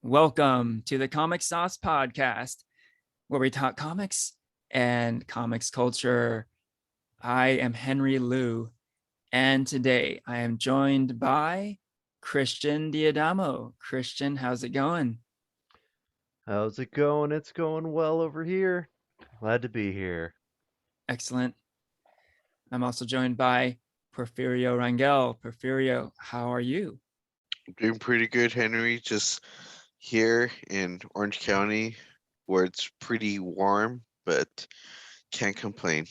Welcome to the Comic Sauce Podcast, where we talk comics and comics culture. I am Henry Liu, and today I am joined by Christian Diadamo. Christian, how's it going? How's it going? It's going well over here. Glad to be here. Excellent. I'm also joined by Porfirio Rangel. Porfirio, how are you? Doing pretty good, Henry. Just here in Orange County, where it's pretty warm, but can't complain.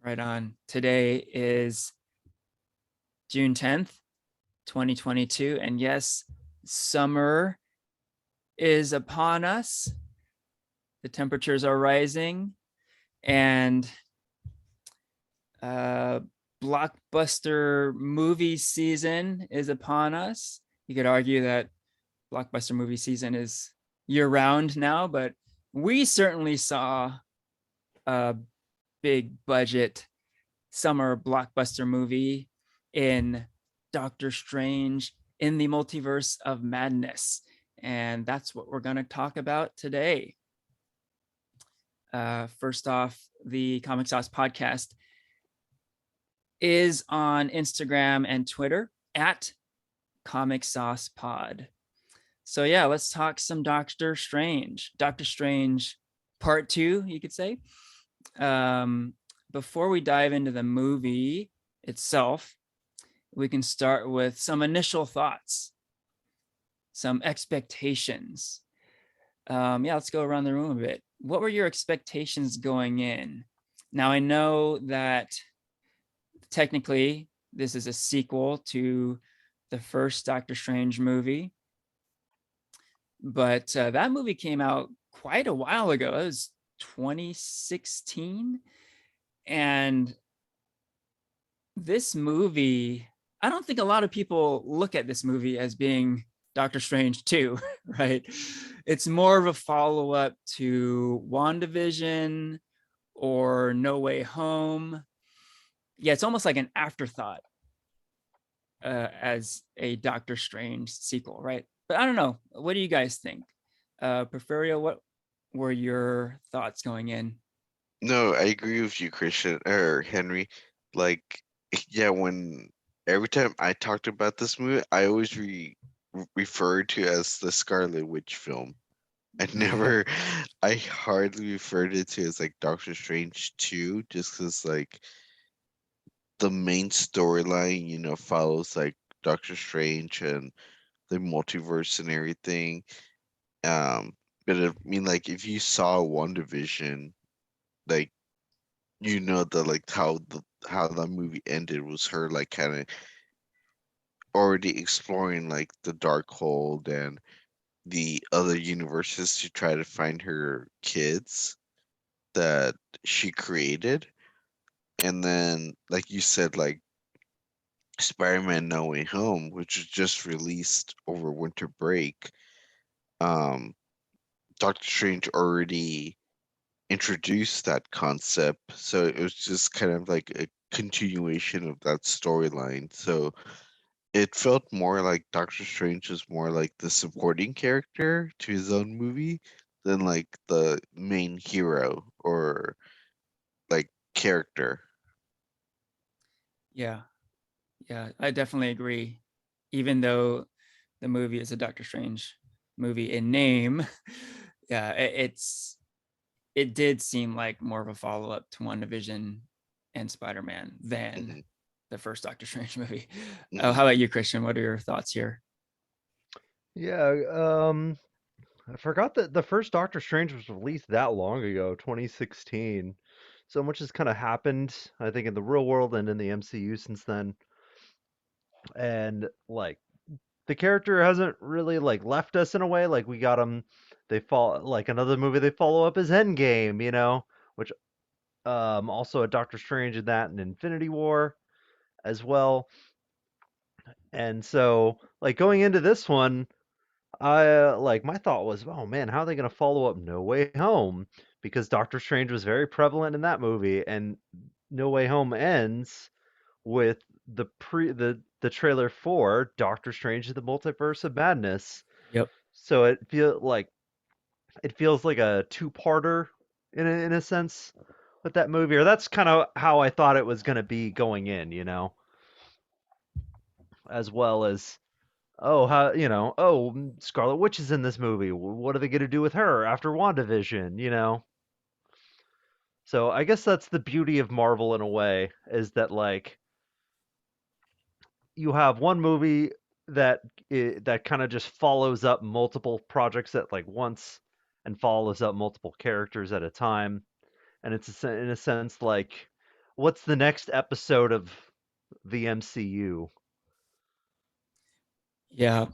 Right on. Today is June 10th, 2022. And yes, summer is upon us. The temperatures are rising, and uh, blockbuster movie season is upon us. You could argue that blockbuster movie season is year round now, but we certainly saw a big budget summer blockbuster movie in Doctor Strange in the Multiverse of Madness. And that's what we're going to talk about today. First off, the Comic Sauce Podcast is on Instagram and Twitter at Comic Sauce Pod. So yeah, let's talk some Doctor Strange. Doctor Strange Part 2, you could say. Before we dive into the movie itself, we can start with some initial thoughts, some expectations. Yeah, let's go around the room a bit. What were your expectations going in? Now, I know that technically this is a sequel to the first Doctor Strange movie, but that movie came out quite a while ago. It was 2016. And this movie, I don't think a lot of people look at this movie as being Doctor Strange 2, right? It's more of a follow up to WandaVision or No Way Home. Yeah, it's almost like an afterthought as a Doctor Strange sequel, right? But I don't know. What do you guys think? Porfirio, what were your thoughts going in? No, I agree with you, Christian or Henry. Like, yeah, when every time I talked about this movie, I always referred to as the Scarlet Witch film. I never, I hardly referred it to as like Doctor Strange 2, just because like the main storyline, follows like Doctor Strange and the multiverse and everything. But I mean, like, if you saw One Division, like, that like how the movie ended was her like kind of already exploring like the dark hold and the other universes to try to find her kids that she created. And then, like you said, like Spider-Man No Way Home, which was just released over winter break, um, Doctor Strange already introduced that concept, so it was just kind of like a continuation of that storyline. So it felt more like Doctor Strange was more like the supporting character to his own movie than like the main hero or like character. Yeah, yeah, I definitely agree. Even though the movie is a Doctor Strange movie in name, yeah, it did seem like more of a follow up to WandaVision and Spider Man than Hmm. the first Doctor Strange movie. Oh, Hmm. how about you, Christian? What are your thoughts here? Yeah, I forgot that the first Doctor Strange was released that long ago, 2016. So much has kind of happened, I think, in the real world and in the MCU since then. And like the character hasn't really like left us in a way. Like we got him, they fall like another movie they follow up is Endgame, which also a Doctor Strange in that and Infinity War as well. And so, like going into this one, I like my thought was, oh man, how are they going to follow up No Way Home? Because Doctor Strange was very prevalent in that movie, and No Way Home ends with the trailer for Doctor Strange: The Multiverse of Madness, Yep. So it feels like a two-parter in a sense with that movie, or that's kind of how I thought it was going to be going in, as well as Scarlet Witch is in this movie. What are they going to do with her after WandaVision? So I guess that's the beauty of Marvel in a way, is that like you have one movie that kind of just follows up multiple projects at like once and follows up multiple characters at a time, and it's in a sense like what's the next episode of the MCU? Yeah.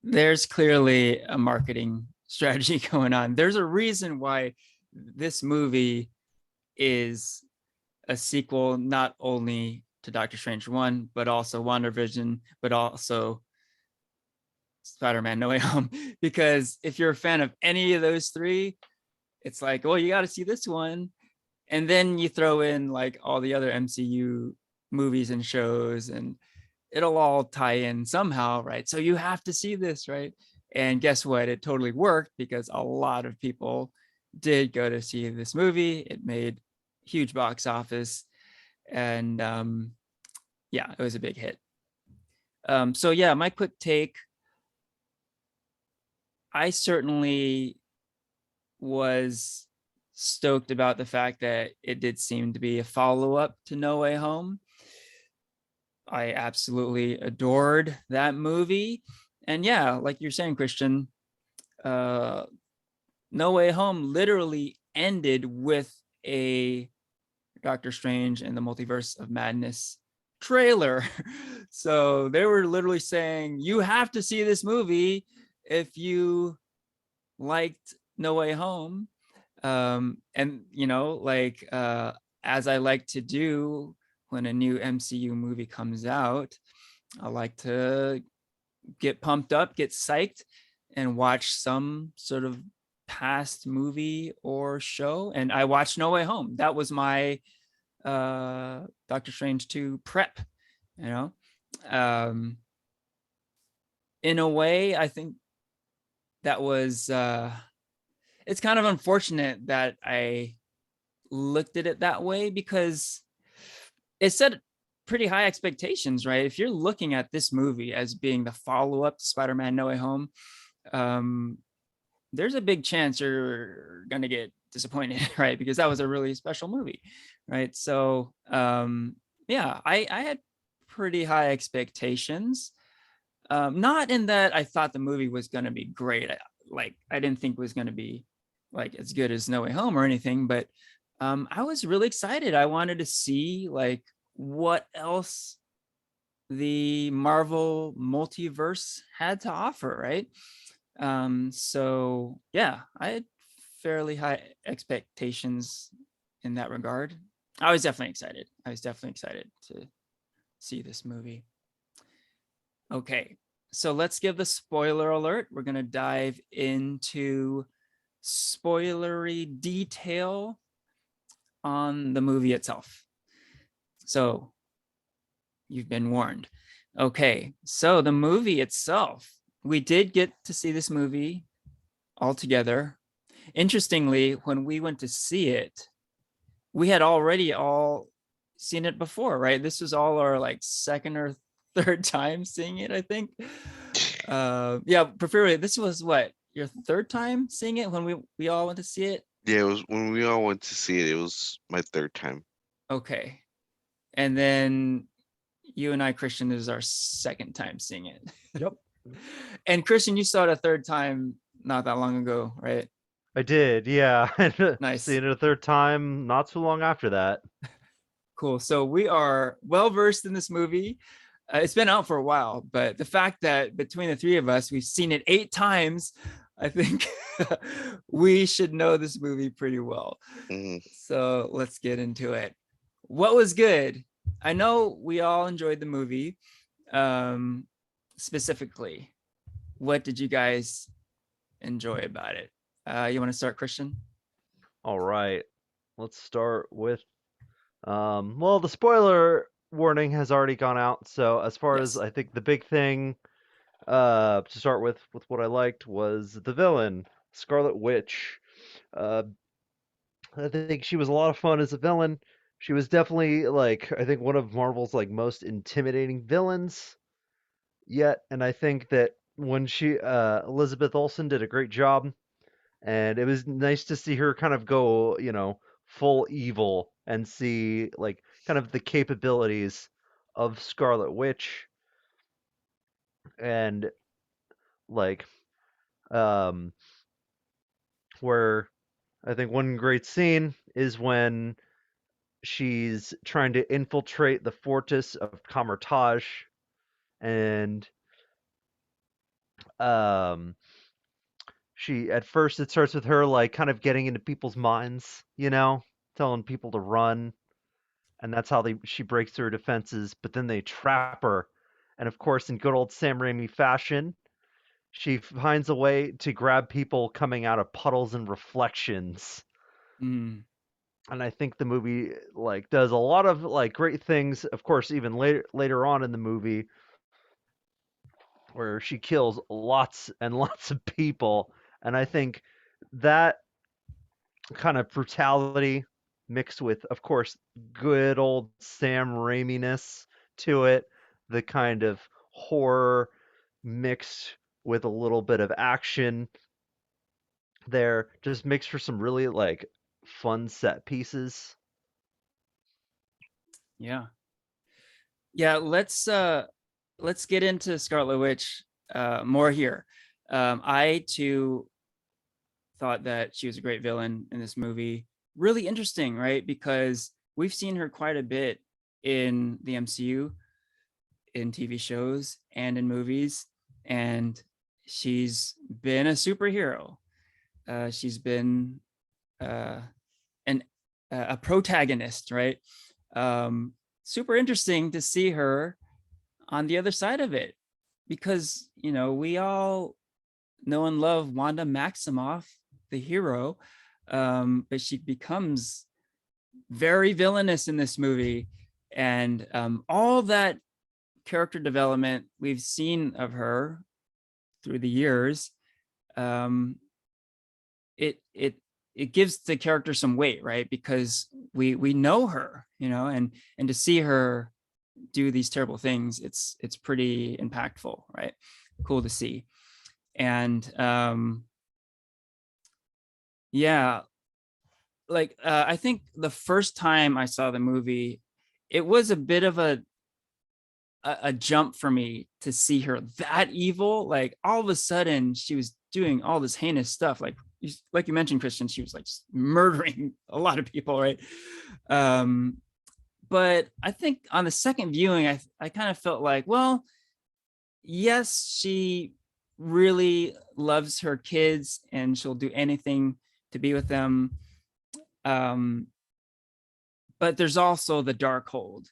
There's clearly a marketing strategy going on. There's a reason why this movie is a sequel not only to Doctor Strange 1, but also WandaVision, but also Spider-Man No Way Home. Because if you're a fan of any of those three, it's like, well, you got to see this one. And then you throw in like all the other MCU movies and shows, and it'll all tie in somehow, right? So you have to see this, right? And guess what? It totally worked because a lot of people did go to see this movie. It made huge box office, and yeah, it was a big hit. So yeah, my quick take. I certainly was stoked about the fact that it did seem to be a follow-up to No Way Home. I absolutely adored that movie. And yeah, like you're saying, Christian, uh, No Way Home literally ended with a Doctor Strange and the Multiverse of Madness trailer. So they were literally saying, you have to see this movie if you liked No Way Home. And, as I like to do when a new MCU movie comes out, I like to get pumped up, get psyched, and watch some sort of past movie or show. And I watched No Way Home. That was my Doctor Strange 2 prep, you know. Um, in a way, I think that was it's kind of unfortunate that I looked at it that way, because it set pretty high expectations, right? If you're looking at this movie as being the follow-up to Spider-Man No Way Home, um, there's a big chance you're gonna get disappointed, right? Because that was a really special movie, right? So yeah, I had pretty high expectations. Not in that I thought the movie was gonna be great. I didn't think it was gonna be like as good as No Way Home or anything, but I was really excited. I wanted to see like what else the Marvel multiverse had to offer, right? So yeah, I had fairly high expectations in that regard. I was definitely excited. I was definitely excited to see this movie. Okay, so let's give the spoiler alert. We're gonna dive into spoilery detail on the movie itself. So you've been warned. Okay, so the movie itself, we did get to see this movie all together. Interestingly, when we went to see it, we had already all seen it before, right? This was all our like second or third time seeing it, I think. Yeah, Porfirio, this was what, your third time seeing it when we all went to see it? Yeah, it was when we all went to see it. It was my third time. Okay. And then you and I, Christian, this is our second time seeing it. Yep. And Christian, you saw it a third time not that long ago, right? I did, yeah. Nice. Seeing it a third time not too long after that. Cool. So we are well versed in this movie. It's been out for a while, but the fact that between the three of us, we've seen it 8 times, I think we should know this movie pretty well. Mhm. So let's get into it. What was good? I know we all enjoyed the movie. Specifically, what did you guys enjoy about it? You want to start, Christian? All right. Let's start with well, the spoiler warning has already gone out, so as far as Yes. I think the big thing To start with what I liked was the villain, Scarlet Witch. Uh, I think she was a lot of fun as a villain. She was definitely like I think one of Marvel's like most intimidating villains yet, and I think that when she Elizabeth Olsen did a great job, and it was nice to see her kind of go, full evil and see like kind of the capabilities of Scarlet Witch and like um where I think one great scene is when she's trying to infiltrate the fortress of Kamertage and um she at first it starts with her like kind of getting into people's minds, telling people to run, and that's how she breaks through her defenses, but then they trap her. And of course, in good old Sam Raimi fashion, she finds a way to grab people coming out of puddles and reflections. Mm, And I think the movie like does a lot of like great things. Of course, even later on in the movie, where she kills lots and lots of people, and I think that kind of brutality mixed with, of course, good old Sam Raimi-ness to it, the kind of horror mixed with a little bit of action there, just makes for some really like fun set pieces. yeah. Yeah, let's get into Scarlet Witch more here. I too thought that she was a great villain in this movie. Really interesting, right? Because we've seen her quite a bit in the MCU, in TV shows and in movies, and she's been a superhero. She's been uh, an a protagonist, right? Um, Super interesting to see her on the other side of it, because we all know and love Wanda Maximoff, the hero, but she becomes very villainous in this movie, and all that character development we've seen of her through the years, um, it it gives the character some weight, right? Because we know her, and to see her do these terrible things, it's pretty impactful, right? Cool to see. And yeah, like I think the first time I saw the movie, it was a bit of a jump for me to see her that evil. Like all of a sudden she was doing all this heinous stuff, like you mentioned, Christian, she was like murdering a lot of people, right? um but I think on the second viewing, I kind of felt like, well, yes, she really loves her kids and she'll do anything to be with them. Um, but there's also the dark hold.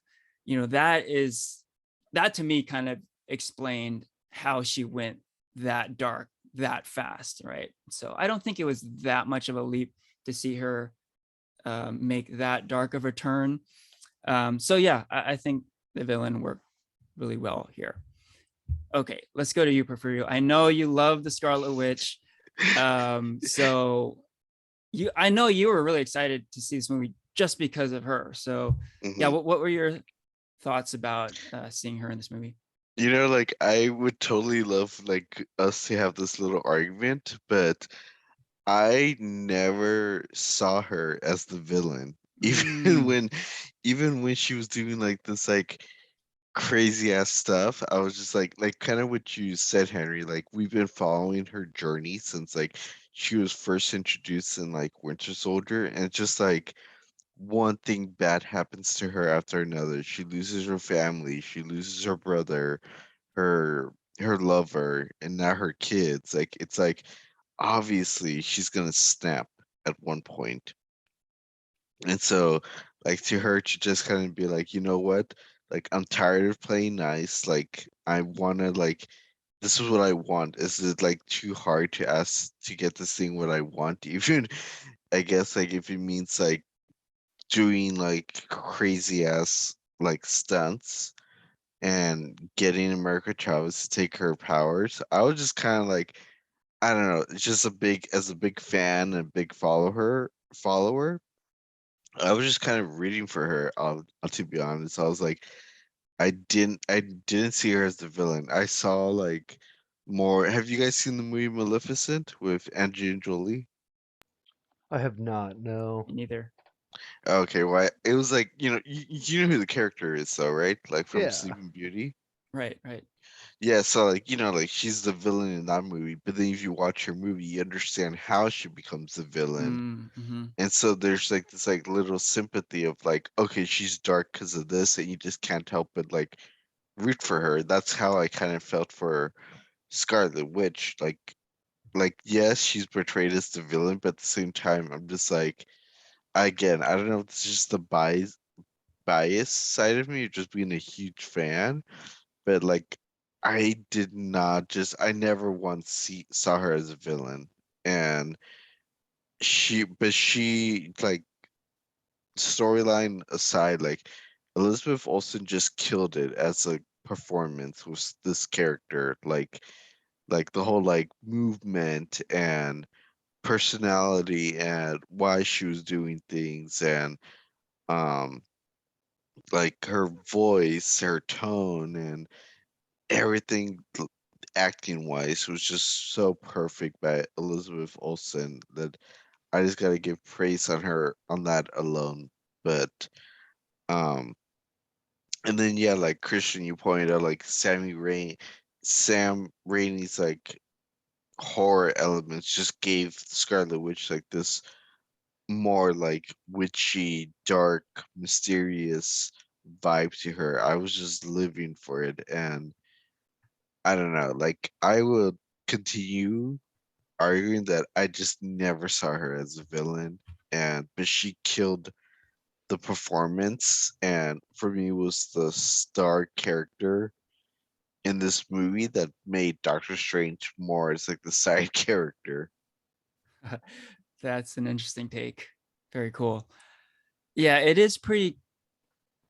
That to me kind of explained how she went that dark that fast, right? So I don't think it was that much of a leap to see her make that dark of a turn. So yeah, I think the villain worked really well here. Okay, let's go to you, Porfirio. I know you love the Scarlet Witch. So I know you were really excited to see this movie just because of her. So yeah, hmm what were your thoughts about seeing her in this movie? Like I would totally love like us to have this little argument, but I never saw her as the villain. Even Mm, when even when she was doing like this like crazy ass stuff, I was just like kind of what you said, Henry. Like we've been following her journey since like she was first introduced in like Winter Soldier, and it's just like one thing bad happens to her after another. She loses her family, she loses her brother, her her lover, and now her kids. Like it's like obviously she's gonna snap at one point. And so like to her to just kind of be like, you know what? Like I'm tired of playing nice. Like I wanna like this is what I want. Is it like too hard to ask to get this thing what I want? Even I guess like if it means like doing like crazy ass like stunts and getting America Chavez to take her powers, I was just kind of like, I don't know, it's just as a big fan and big follower. I was just kind of rooting for her. To be honest, I was like, I didn't see her as the villain. I saw like more. Have you guys seen the movie Maleficent with Angelina Jolie? I have not. No. Me neither. Okay, well, it was like, you know who the character is, though, right? Like from Yeah. Sleeping Beauty. Right, right. Yeah, so like, like she's the villain in that movie, but then if you watch her movie, you understand how she becomes the villain. Mm-hmm. And so there's like this like little sympathy of like, okay, she's dark because of this, and you just can't help but like root for her. That's how I kind of felt for Scarlet Witch. Like yes, she's portrayed as the villain, but at the same time, I'm just like, again, I don't know if it's just the bias side of me, or just being a huge fan, but like I never once saw her as a villain. And she like, storyline aside, like Elizabeth Olsen just killed it as a performance with this character. Like the whole like movement and personality and why she was doing things, and um like her voice, her tone, and everything acting wise was just so perfect by Elizabeth Olsen that I just gotta give praise on her on that alone. But um and then yeah, like Christian, you pointed out like Sam Raimi's like horror elements just gave Scarlet Witch like this more like witchy, dark, mysterious vibe to her. I was just living for it, and I don't know, like I would continue arguing that I just never saw her as a villain, and but she killed the performance, and for me was the star character in this movie that made Doctor Strange more as like the side character. That's an interesting take. Very cool. Yeah, it is pretty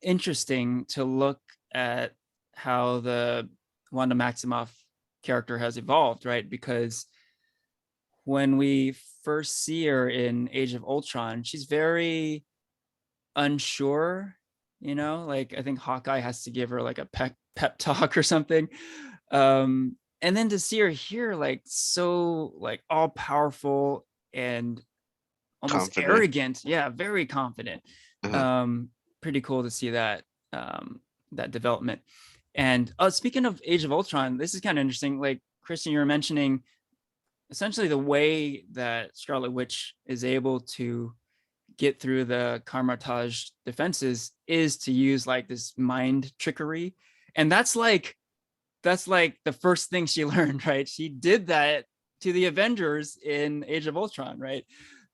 interesting to look at how the Wanda Maximoff character has evolved, right? Because when we first see her in Age of Ultron, she's very unsure, like I think Hawkeye has to give her like a pep talk or something. And then to see her here, like so like all powerful and almost Confident. arrogant. Yeah, very confident. Uh-huh. Um, Pretty cool to see that development. And speaking of Age of Ultron, this is kind of interesting. Like Christian, you were mentioning essentially the way that Scarlet Witch is able to get through the Kamar-Taj defenses is to use like this mind trickery. And that's like the first thing she learned, right? She did that to the Avengers in Age of Ultron, right?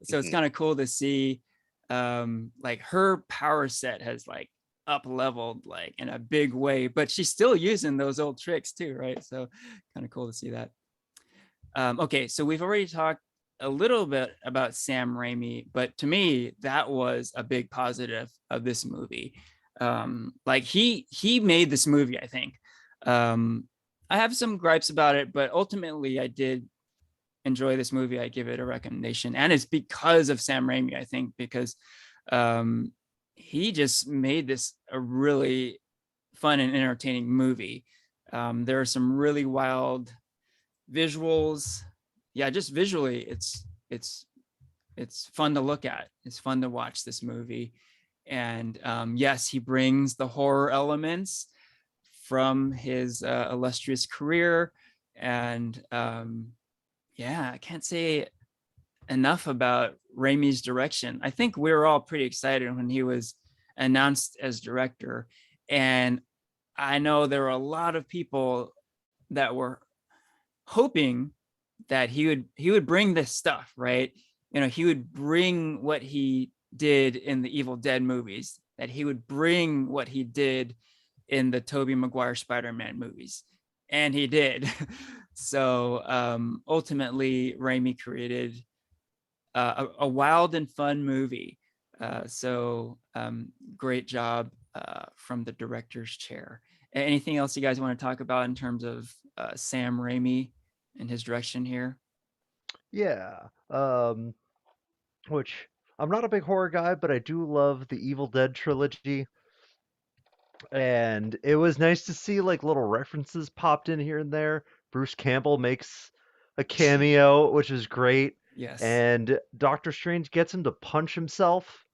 So it's Hmm. kind of cool to see like her power set has like up leveled like in a big way, but she's still using those old tricks too, right? So kind of cool to see that. Okay, so we've already talked a little bit about Sam Raimi, but to me, that was a big positive of this movie. Like he made this movie, I think. Um, I have some gripes about it, but ultimately, I did enjoy this movie. I give it a recommendation, and it's because of Sam Raimi, I think, because um, he just made this a really fun and entertaining movie. There are some really wild visuals. Yeah, just visually, it's fun to look at. It's fun to watch this movie, and yes, he brings the horror elements from his illustrious career, and yeah, I can't say enough about Raimi's direction. I think we were all pretty excited when he was announced as director, and I know there were a lot of people that were hoping that he would bring this stuff, right? He would bring what he did in the Evil Dead movies, that he would bring what he did in the Tobey Maguire Spider-Man movies, and he did. So ultimately, Raimi created a wild and fun movie. So great job from the director's chair. Anything else you guys want to talk about in terms of Sam Raimi and his direction here? Yeah. Which I'm not a big horror guy, but I do love the Evil Dead trilogy. And it was nice to see like little references popped in here and there. Bruce Campbell makes a cameo, which is great. Yes. And Doctor Strange gets him to punch himself,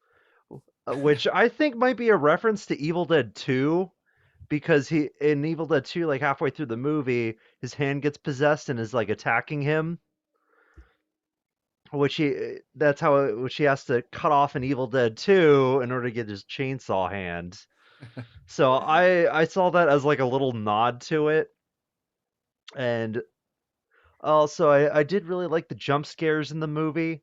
which I think might be a reference to Evil Dead 2 because he in Evil Dead 2 like halfway through the movie his hand gets possessed and is like attacking him, which he that's how which he has to cut off in Evil Dead 2 in order to get his chainsaw hand. So I saw that as like a little nod to it. And also I did really like the jump scares in the movie.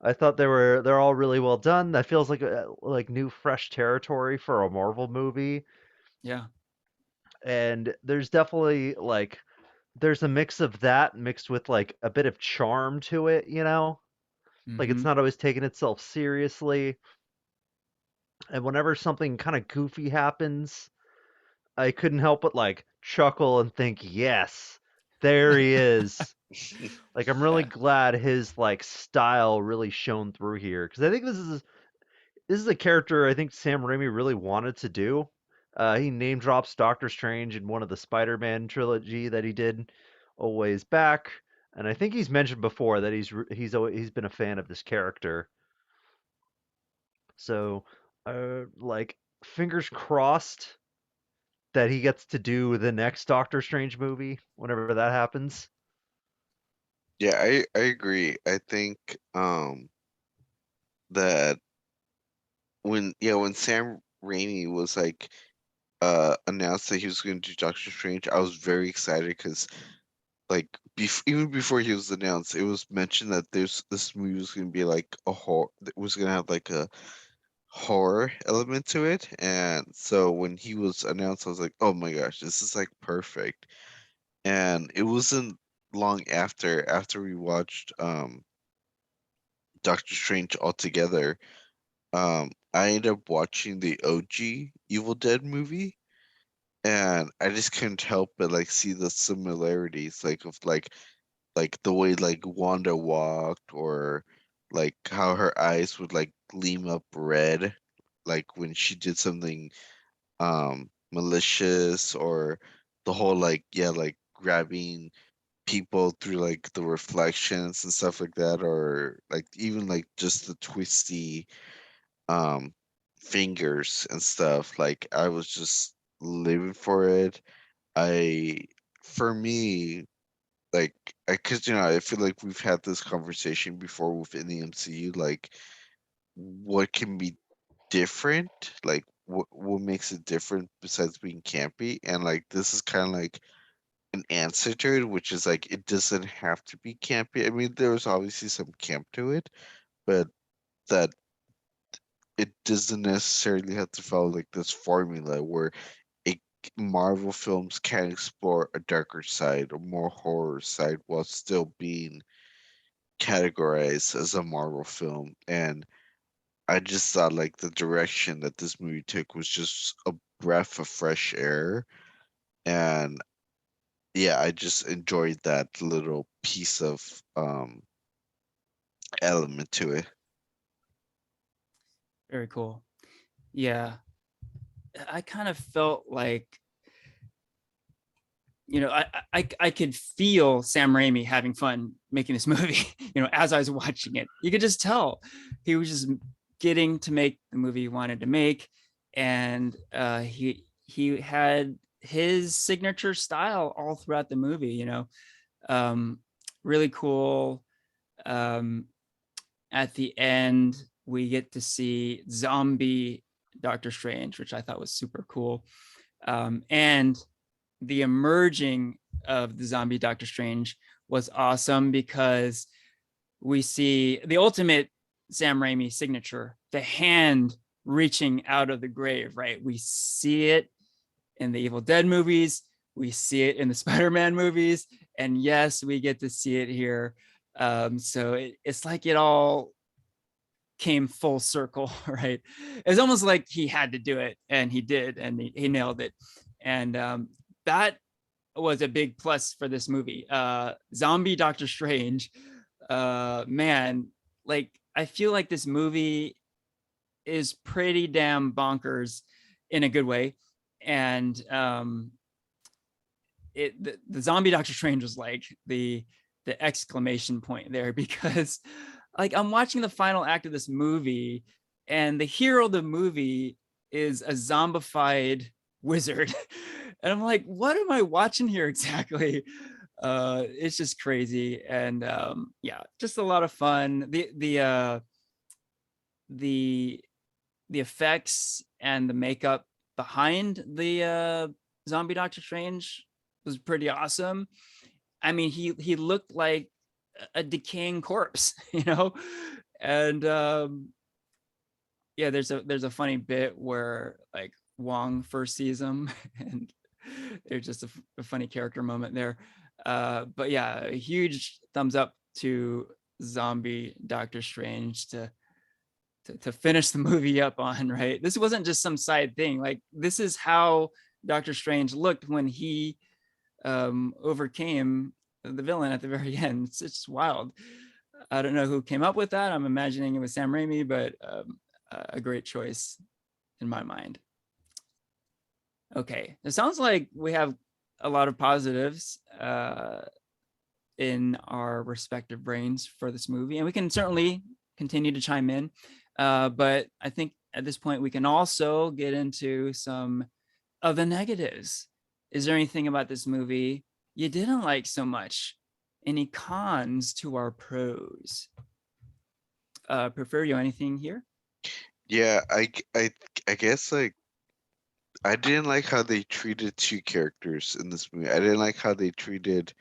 I thought they're all really well done. That feels like new fresh territory for a Marvel movie. Yeah. And there's definitely like there's a mix of that mixed with like a bit of charm to it, you know? Like it's Hmm. not always taking itself seriously. And whenever something kind of goofy happens, I couldn't help but like chuckle and think, "Yes, there he is." Like I'm really Yeah. glad his like style really shone through here because I think this is a character I think Sam Raimi really wanted to do. He name drops Doctor Strange in one of the Spider-Man trilogy that he did a ways back, and I think he's mentioned before that he's been a fan of this character. So, like fingers crossed that he gets to do the next Doctor Strange movie whenever that happens. Yeah, I agree. I think that when Sam Raimi was like announced that he was going to do Doctor Strange, I was very excited because like even before he was announced, it was mentioned that this movie was going to be like a horror. It was going to have like a horror element to it, and so when he was announced, I was like, oh my gosh, this is like perfect. And it wasn't long after we watched Doctor Strange altogether. I ended up watching the OG Evil Dead movie, and I just couldn't help but like see the similarities, like of like the way like Wanda walked, or like how her eyes would like gleam up red, like when she did something malicious, or the whole like yeah like grabbing people through like the reflections and stuff like that, or like even like just the twisty um fingers and stuff. Like I was just living for it. I For me, like because I feel like we've had this conversation before within the MCU, like what can be different, like what makes it different besides being campy, and like this is kind of like an answer to it, which is like it doesn't have to be campy. I mean, there's obviously some camp to it, but that it doesn't necessarily have to follow like this formula where a Marvel films can explore a darker side or more horror side while still being categorized as a Marvel film. And I just thought like the direction that this movie took was just a breath of fresh air. And yeah, I just enjoyed that little piece of element to it. Very cool. Yeah. I kind of felt like, I could feel Sam Raimi having fun making this movie, as I was watching it. You could just tell he was just getting to make the movie he wanted to make. And he had his signature style all throughout the movie, um, really cool. Um, at the end, we get to see zombie Doctor Strange, which I thought was super cool. And the emerging of the zombie Doctor Strange was awesome because we see the ultimate Sam Raimi signature, the hand reaching out of the grave, right? We see it in the Evil Dead movies, we see it in the Spider-Man movies, and yes, we get to see it here. So it's like it all came full circle, right? It's almost like he had to do it, and he did, and he nailed it. and that was a big plus for this movie. Zombie Doctor Strange, man, like I feel like this movie is pretty damn bonkers in a good way, and the zombie Doctor Strange was like the exclamation point there because like I'm watching the final act of this movie and the hero of the movie is a zombified wizard and I'm like, what am I watching here exactly? It's just crazy, and yeah, just a lot of fun. The the effects and the makeup behind the zombie Doctor Strange was pretty awesome. I mean, he looked like a decaying corpse, you know, and yeah, there's a funny bit where like Wong first sees him, and there's just a funny character moment there. But yeah, a huge thumbs up to zombie Doctor Strange to finish the movie up on, right? This wasn't just some side thing. Like this is how Doctor Strange looked when he overcame the villain at the very end. It's just wild. I don't know who came up with that. I'm imagining it was Sam Raimi, but a great choice in my mind. Okay, it sounds like we have a lot of positives in our respective brains for this movie, and we can certainly continue to chime in. But I think at this point we can also get into some of the negatives. Is there anything about this movie you didn't like so much? Any cons to our pros? Porfirio, anything here? Yeah, I guess like I didn't like how they treated two characters in this movie. I didn't like how they treated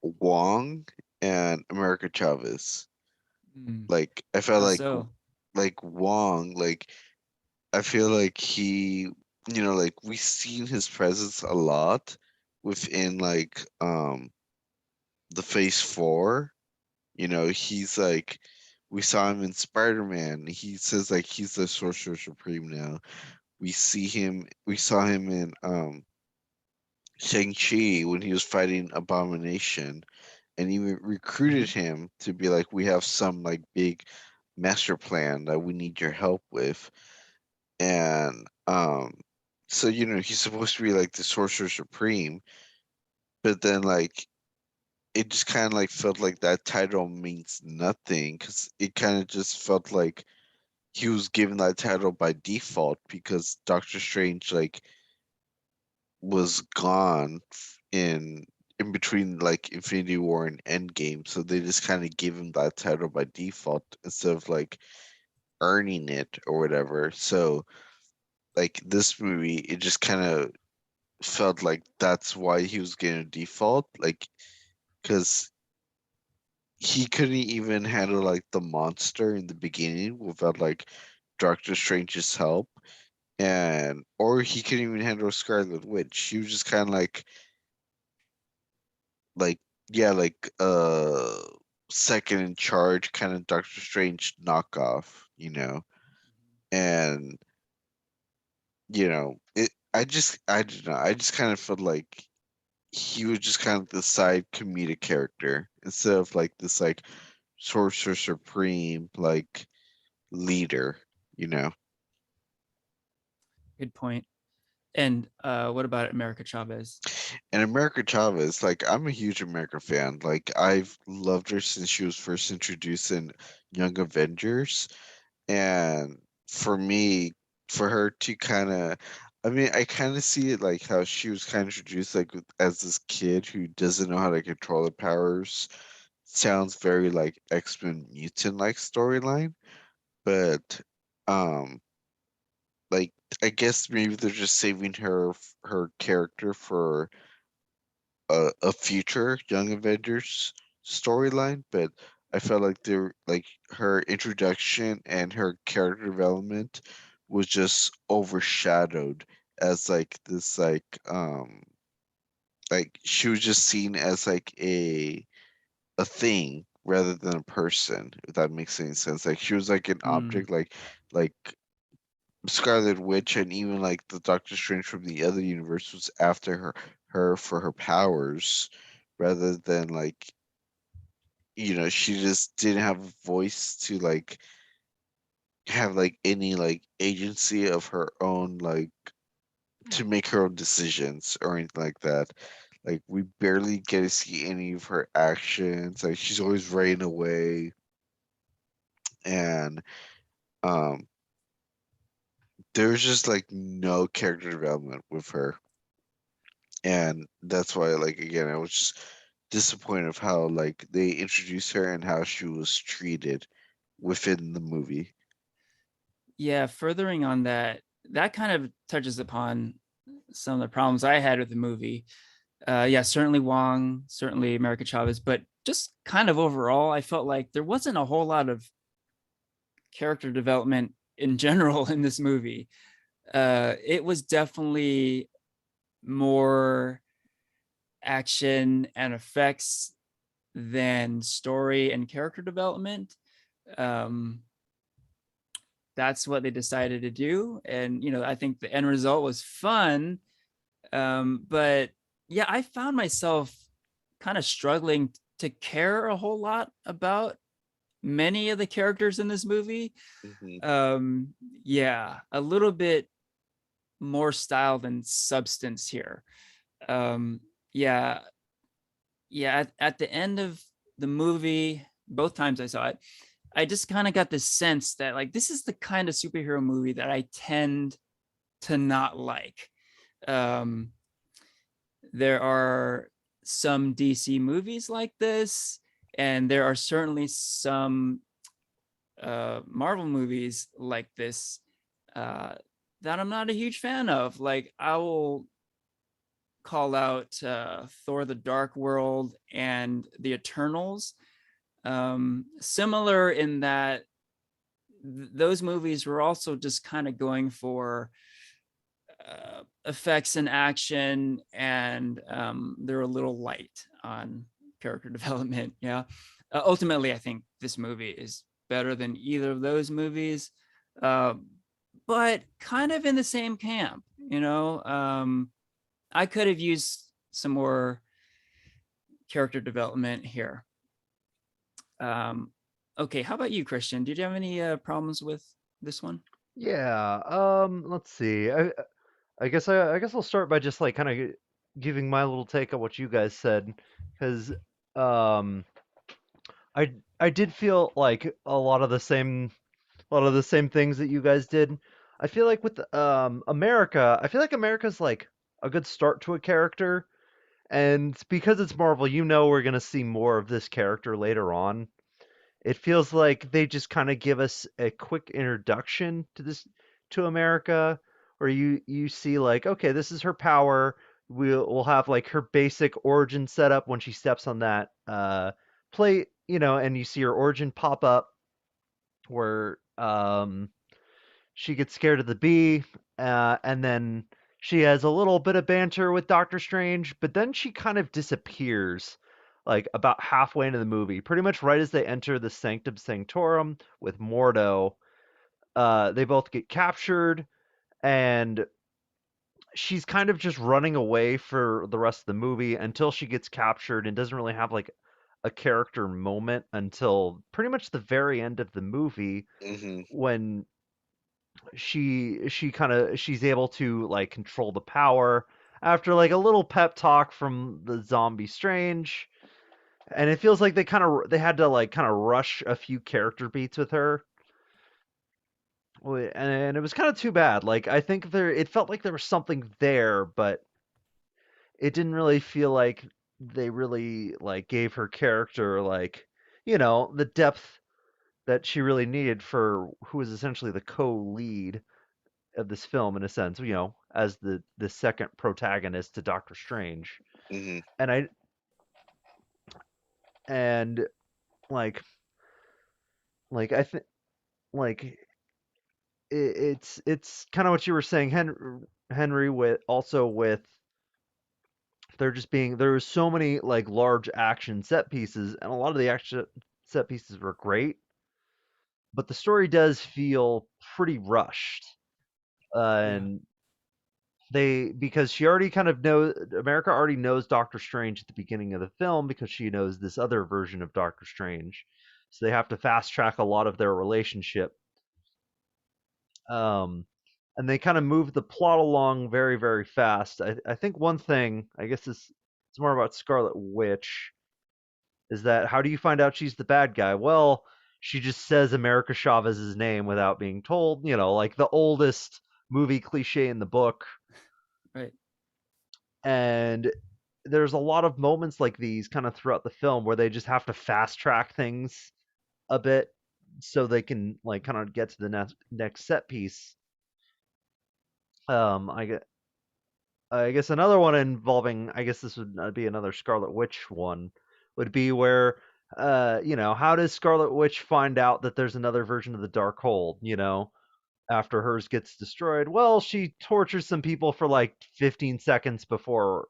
Wong and America Chavez. Like I felt How so? like Wong, like I feel like like we've seen his presence a lot within like the Phase 4. He's like we saw him in Spider-Man. He says like he's the Sorcerer Supreme now. We saw him in Shang-Chi when he was fighting Abomination, and even recruited him to be like, we have some like big master plan that we need your help with. And so he's supposed to be like the Sorcerer Supreme, but then like it just kind of like felt like that title means nothing because it kind of just felt like he was given that title by default because Doctor Strange like was gone in between like Infinity War and Endgame, so they just kind of give him that title by default instead of like earning it or whatever. So like this movie, it just kind of felt like that's why he was getting a default, like because he couldn't even handle like the monster in the beginning without like Doctor Strange's help, and or he couldn't even handle Scarlet Witch. She was just kind of like yeah, like second in charge kind of Doctor Strange knockoff. And I don't know, I just kind of felt like he was just kind of the side comedic character instead of like this like Sorcerer Supreme like leader, you know. Good point. And what about America Chavez? And America Chavez, like I'm a huge America fan. Like I've loved her since she was first introduced in Young Avengers. And for me, for her to kind of, I mean, I kind of see it like how she was kind of introduced like as this kid who doesn't know how to control her powers. Sounds very like X-Men mutant like storyline, but um like I guess maybe they're just saving her character for a future Young Avengers storyline, but I felt like they're like her introduction and her character development was just overshadowed as like she was just seen as like a thing rather than a person, if that makes any sense. Like she was like an Mm, object, like Scarlet Witch and even like the Doctor Strange from the other universe was after her for her powers rather than like she just didn't have a voice to like have like any like agency of her own like to make her own decisions or anything like that. Like we barely get to see any of her actions. Like she's always running away and um there's just like no character development with her. And that's why like again I was just disappointed of how like they introduced her and how she was treated within the movie. Yeah, furthering on that, that kind of touches upon some of the problems I had with the movie. Yeah, certainly Wong, certainly America Chavez, but just kind of overall, I felt like there wasn't a whole lot of character development in general in this movie. It was definitely more action and effects than story and character development. Um, that's what they decided to do, and I think the end result was fun. But yeah, I found myself kind of struggling to care a whole lot about many of the characters in this movie. Hmm. um yeah, a little bit more style than substance here. um yeah, yeah, at the end of the movie, both times I saw it, I just kind of got the sense that like this is the kind of superhero movie that I tend to not like. um there are some DC movies like this, and there are certainly some Marvel movies like this uh, that I'm not a huge fan of. Like I will call out Thor: The Dark World and The Eternals. Similar in that those movies were also just kind of going for effects and action, and they're a little light on character development. Yeah. Ultimately, I think this movie is better than either of those movies, uh, but kind of in the same camp. I could have used some more character development here. Um, okay, how about you, Christian? Did you have any problems with this one? Yeah, let's see. I guess I'll start by just like kind of giving my little take on what you guys said, because um, I did feel like a lot of the same things that you guys did. I feel like with America, I feel like America's like a good start to a character, and because it's Marvel, we're gonna see more of this character later on. It feels like they just kind of give us a quick introduction to America, where you see like, okay, this is her power. We'll have like her basic origin set up when she steps on that plate, and you see her origin pop up where she gets scared of the bee, and then she has a little bit of banter with Doctor Strange, but then she kind of disappears, like about halfway into the movie. Pretty much right as they enter the Sanctum Sanctorum with Mordo, they both get captured, and she's kind of just running away for the rest of the movie until she gets captured and doesn't really have like a character moment until pretty much the very end of the movie Hmm. when she's able to like control the power after like a little pep talk from the zombie Strange, and it feels like they had to like kind of rush a few character beats with her. And it was kind of too bad. Like I think it felt like there was something there, but it didn't really feel like they really like gave her character like the depth that she really needed for who was essentially the co-lead of this film in a sense, as the second protagonist to Doctor Strange. Hmm. And I and like I think like it's kind of what you were saying, Henry, with also with there was so many like large action set pieces, and a lot of the action set pieces were great, but the story does feel pretty rushed. And because she already kind of knows, America already knows Doctor Strange at the beginning of the film because she knows this other version of Doctor Strange. So they have to fast track a lot of their relationship. And they kind of move the plot along very, very fast. I think one thing, I guess it's more about Scarlet Witch, is that how do you find out she's the bad guy? Well, she just says America Chavez's name without being told, like the oldest movie cliche in the book. Right. And there's a lot of moments like these kind of throughout the film where they just have to fast track things a bit so they can like kind of get to the next set piece. I guess another one involving, I guess this would be another Scarlet Witch one, would be where, how does Scarlet Witch find out that there's another version of the Darkhold, after hers gets destroyed? Well, she tortures some people for like 15 seconds before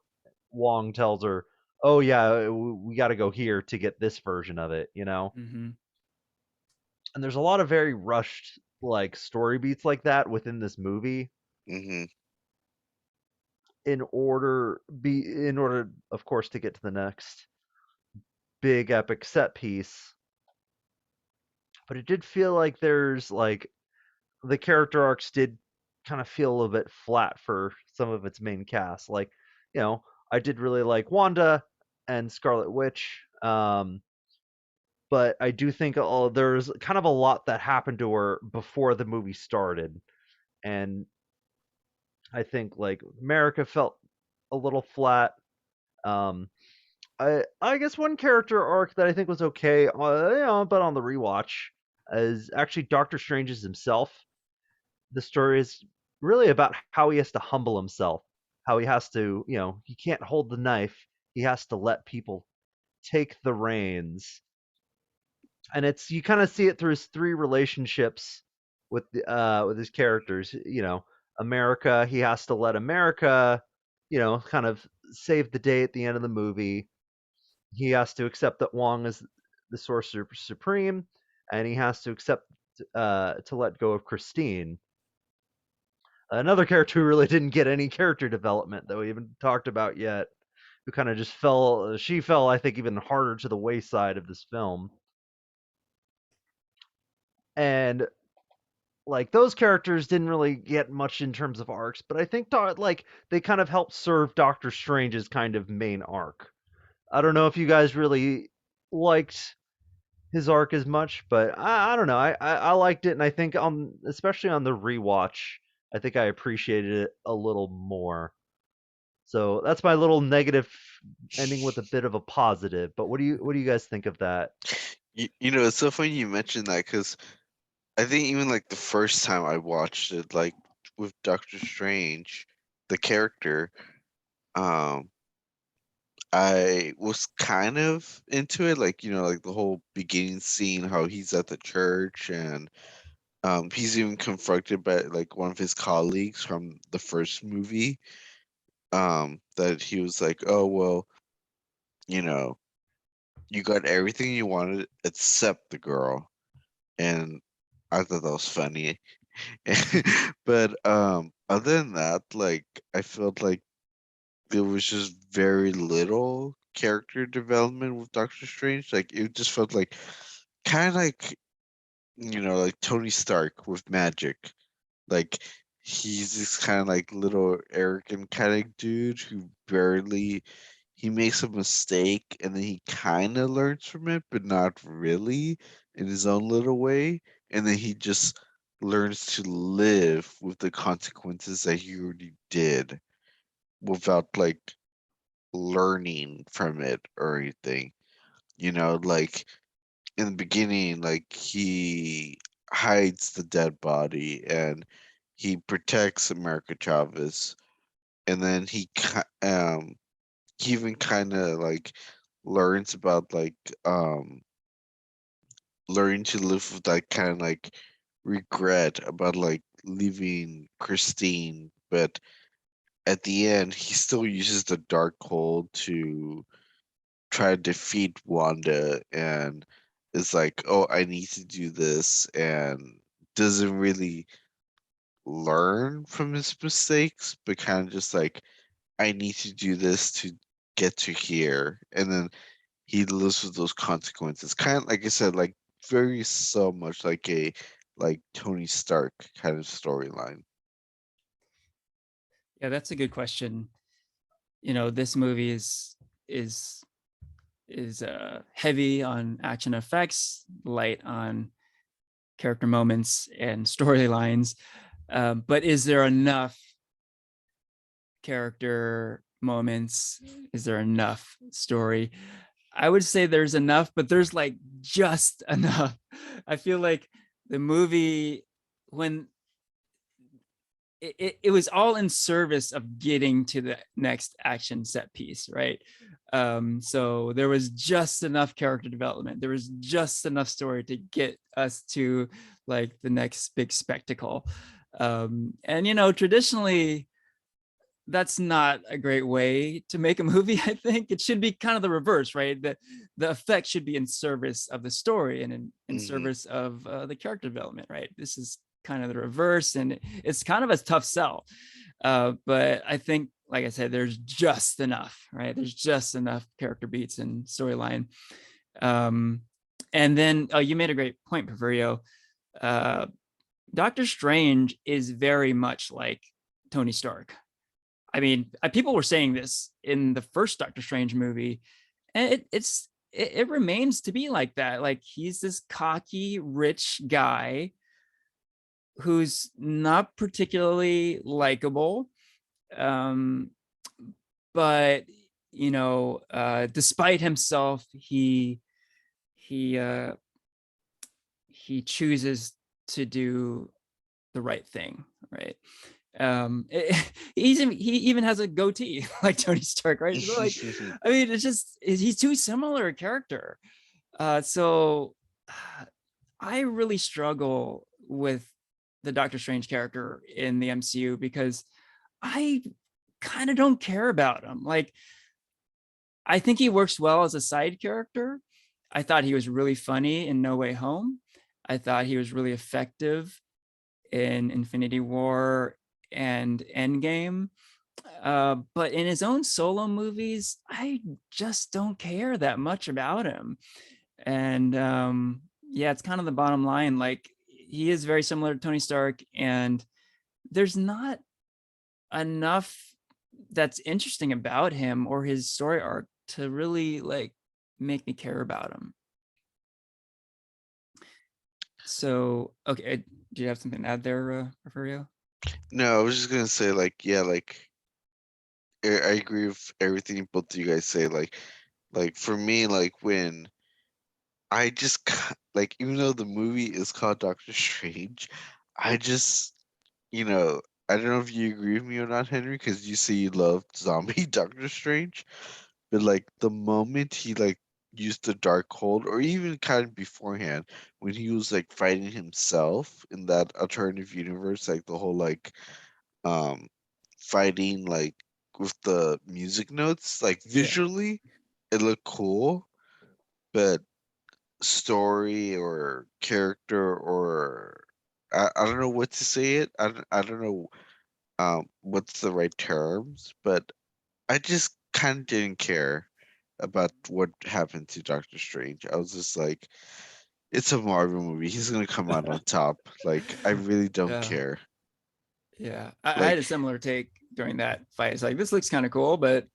Wong tells her, oh, yeah, we got to go here to get this version of it, Mm-hmm. And there's a lot of very rushed, like, story beats like that within this movie. Mm-hmm. in order of course to get to the next big epic set piece, but it did feel like there's like the character arcs did kind of feel a little bit flat for some of its main cast. Like, I did really like Wanda and Scarlet Witch, but I do think there's kind of a lot that happened to her before the movie started, and I think like America felt a little flat. um I guess one character arc that I think was okay, but on the rewatch, is actually Doctor Strange's himself. The story is really about how he has to humble himself, how he has to, he can't hold the knife. He has to let people take the reins, and it's you kind of see it through his three relationships with his characters. America, he has to let America, kind of save the day at the end of the movie. He has to accept that Wong is the Sorcerer Supreme, and he has to accept to let go of Christine. Another character who really didn't get any character development that we haven't talked about yet, who kind of just fell. She fell, I think, even harder to the wayside of this film. And like those characters didn't really get much in terms of arcs, but I think like they kind of helped serve Doctor Strange's kind of main arc. I don't know if you guys really liked his arc as much, but I don't know. I liked it, and I think especially on the rewatch, I think I appreciated it a little more. So that's my little negative ending with a bit of a positive. But what do you guys think of that? It's so funny you mentioned that because I think even like the first time I watched it, like with Doctor Strange, the character, um, I was kind of into it, like like the whole beginning scene, how he's at the church and he's even confronted by like one of his colleagues from the first movie, that he was like, oh well, you know, you got everything you wanted except the girl, and I thought that was funny. But other than that, like I felt like there was just very little character development with Doctor Strange. Like it just felt like kind of like like Tony Stark with magic. Like he's this kind of like little arrogant kind of dude who barely he makes a mistake and then he kind of learns from it, but not really in his own little way. And then he just learns to live with the consequences that he already did without like learning from it or anything. Like in the beginning, like he hides the dead body and he protects America Chavez, and then he even kind of like learns about like learning to live with that kind of like regret about like leaving Christine, but at the end he still uses the dark hold to try to defeat Wanda and is like, oh, I need to do this, and doesn't really learn from his mistakes, but kind of just like, I need to do this to get to here, and then he lives with those consequences. Kind of like I said, like very so much like a like Tony Stark kind of storyline. Yeah, that's a good question. This movie is heavy on action effects, light on character moments and storylines. But is there enough character moments? Is there enough story? I would say there's enough, but there's like just enough. I feel like the movie, when it was all in service of getting to the next action set piece, right? So there was just enough character development. There was just enough story to get us to like the next big spectacle. And traditionally, that's not a great way to make a movie. I think it should be kind of the reverse, right? The effect should be in service of the story and in Hmm. service of the character development, right? This is kind of the reverse, and it's kind of a tough sell. But I think, like I said, there's just enough, right? There's just enough character beats and storyline. Um, and then, oh, you made a great point, Porfirio. Uh, Doctor Strange is very much like Tony Stark. I mean, people were saying this in the first Doctor Strange movie, and it remains to be like that. Like, he's this cocky, rich guy who's not particularly likable, um, but despite himself, he uh, he chooses to do the right thing, right? He even has a goatee like Tony Stark, right? So like, I mean, he's too similar a character. So I really struggle with the Doctor Strange character in the MCU because I kind of don't care about him. Like, I think he works well as a side character. I thought he was really funny in No Way Home. I thought he was really effective in Infinity War and Endgame. But in his own solo movies, I just don't care that much about him. And yeah, it's kind of the bottom line. Like, he is very similar to Tony Stark, and there's not enough that's interesting about him or his story arc to really like make me care about him. So, okay, do you have something to add there, Porfirio? No, I was just gonna say like, yeah, like I agree with everything both of you guys say. Like for me, like when I just like, even though the movie is called Doctor Strange, I just, you know, I don't know if you agree with me or not, Henry, because you say you love zombie Doctor Strange, but like the moment he like used the dark hold, or even kind of beforehand when he was like fighting himself in that alternative universe, like the whole like um fighting like with the music notes, like Yeah. visually it looked cool, but story or character or I don't know what to say it. I don't know what's the right terms, but I just kind of didn't care about what happened to Doctor Strange. I was just like, it's a Marvel movie. He's gonna come out on top. Like, I really don't Yeah. care. Yeah. I had a Like, similar take during that fight. It's like, this looks kind of cool, but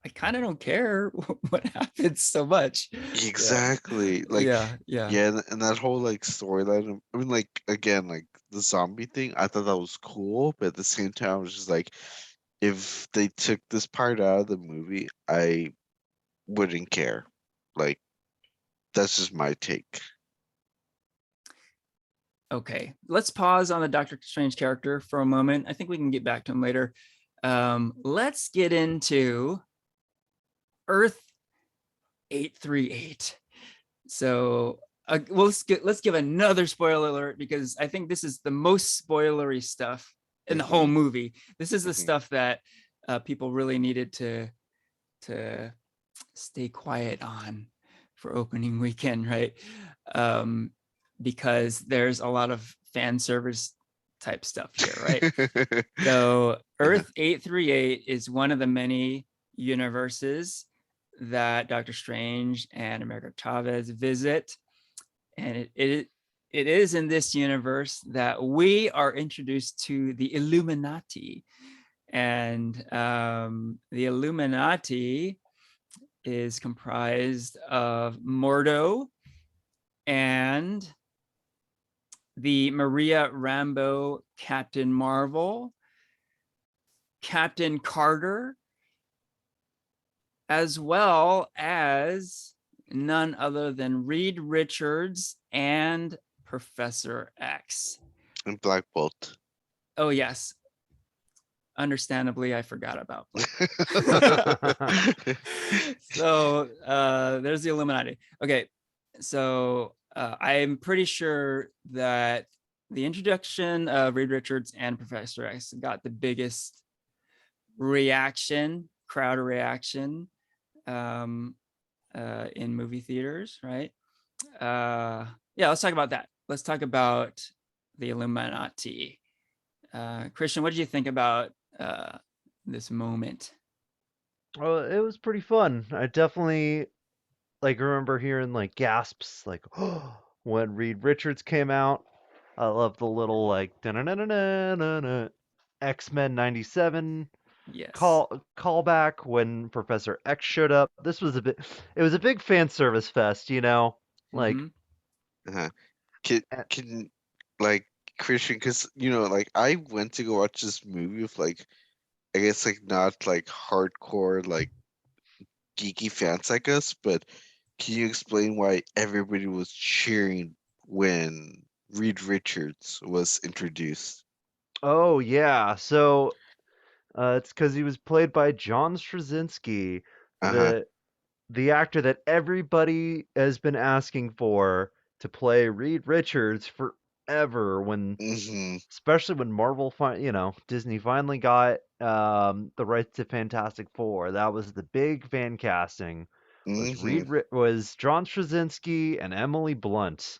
I kind of don't care what happens so much. Yeah. exactly. Like, Yeah. Yeah. yeah, and that whole like storyline. I mean, like again, like the zombie thing. I thought that was cool, but at the same time, I was just like, if they took this part out of the movie, I wouldn't care. Like, that's just my take. Okay. Let's pause on the Doctor Strange character for a moment. I think we can get back to him later. Let's get into Earth 838. So well, let's give another spoiler alert, because I think this is the most spoilery stuff in the whole Hmm. movie. This is the Hmm. stuff that people really needed to stay quiet on for opening weekend, right? Um, because there's a lot of fan service type stuff here, right? So Earth 838 is one of the many universes that Doctor Strange and America Chavez visit. And it is in this universe that we are introduced to the Illuminati. And the Illuminati is comprised of Mordo and the Maria Rambeau Captain Marvel, Captain Carter, as well as none other than Reed Richards and Professor X. And Black Bolt. Oh, yes. Understandably, I forgot about Black. So there's the Illuminati. Okay, so I'm pretty sure that the introduction of Reed Richards and Professor X got the biggest crowd reaction in movie theaters, right? Yeah, let's talk about that. Let's talk about the Illuminati. Christian, what did you think about this moment? Well, it was pretty fun. I definitely like remember hearing like gasps like when Reed Richards came out. I love the little like X-Men 97 Yes. callback when Professor X showed up. This was it was a big fan service fest, you know? Like Mhm. Uh-huh. Can like Christian, because like I went to go watch this movie with like I guess like not like hardcore like geeky fans like us, but can you explain why everybody was cheering when Reed Richards was introduced? oh yeah. So it's because he was played by John Straczynski, Uh-huh. the actor that everybody has been asking for to play Reed Richards forever. When, Mm-hmm. especially when Disney finally got the rights to Fantastic Four. That was the big fan casting. Mm-hmm. Was John Straczynski and Emily Blunt,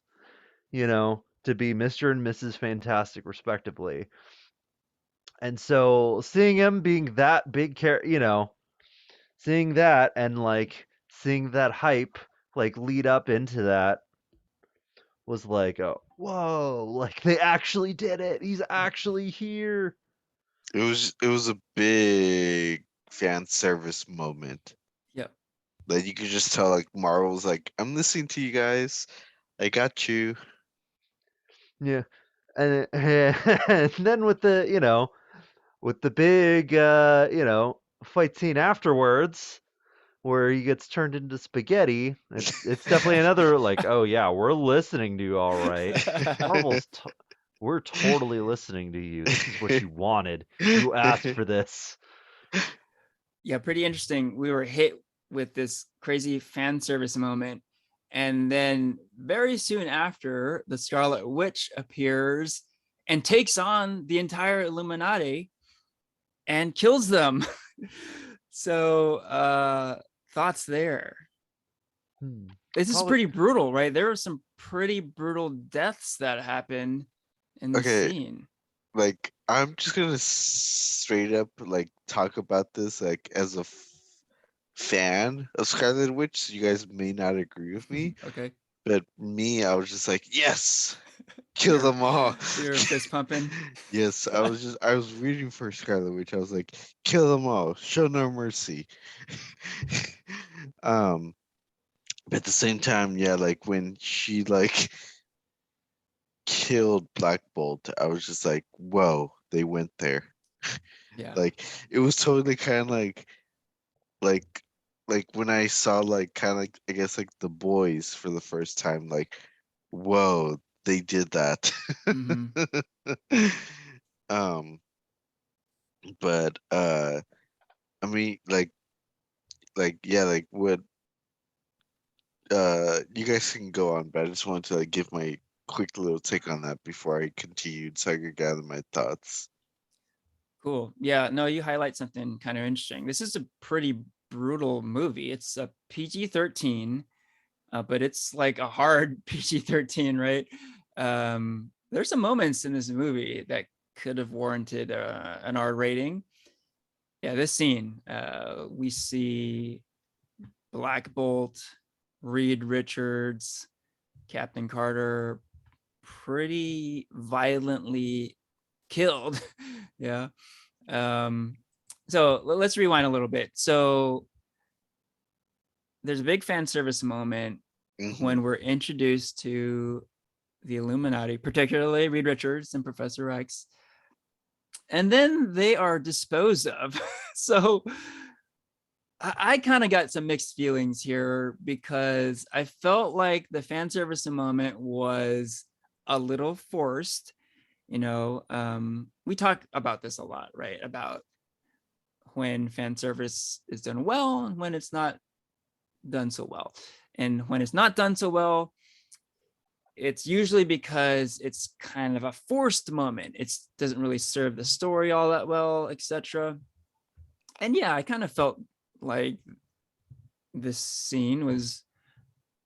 to be Mr. and Mrs. Fantastic respectively. And so seeing him being that big seeing that and like seeing that hype like lead up into that was like, oh, whoa, like they actually did it. He's actually here. It was a big fan service moment. Yep. Like you could just tell like Marvel's like, I'm listening to you guys. I got you. Yeah. And, and then with the big fight scene afterwards where he gets turned into spaghetti, it's definitely another like, oh yeah, we're listening to you all right. Marvel's we're totally listening to you. This is what you wanted. You asked for this. Yeah, pretty interesting. We were hit with this crazy fan service moment. And then very soon after, the Scarlet Witch appears and takes on the entire Illuminati and kills them. So thoughts there. This is Probably. pretty brutal, right? There are some pretty brutal deaths that happen in this Okay, scene. like I'm just gonna straight up like talk about this like as a fan of Scarlet Witch. So you guys may not agree with me, Okay. but me, I was just like, yes, kill You're them all. you're fist pumping. Yes, I was reading for Scarlet Witch. I was like, kill them all, show no mercy. um, but at the same time, yeah, like when she like killed Black Bolt, I was just like, whoa, they went there. Yeah. Like it was totally kind of like like when I saw like kind of like I guess like the boys for the first time, like, whoa, they did that. Mm-hmm. um, but I mean, like yeah, like what you guys can go on, but I just wanted to like give my quick little take on that before I continued so I could gather my thoughts. Cool. Yeah, no, you highlight something kind of interesting. This is a pretty brutal movie. It's a PG-13, but it's like a hard PG-13, right? there's some moments in this movie that could have warranted an R rating. Yeah, this scene, we see Black Bolt, Reed Richards, Captain Carter pretty violently killed. Yeah. Um, so let's rewind a little bit. So there's a big fan service moment when we're introduced to the Illuminati, particularly Reed Richards and Professor X, and then they are disposed of. So I kind of got some mixed feelings here because I felt like the fan service moment was a little forced. We talk about this a lot, right? About when fan service is done well and when it's not done so well. And when it's not done so well, it's usually because it's kind of a forced moment. It doesn't really serve the story all that well, etc. And yeah, I kind of felt like this scene was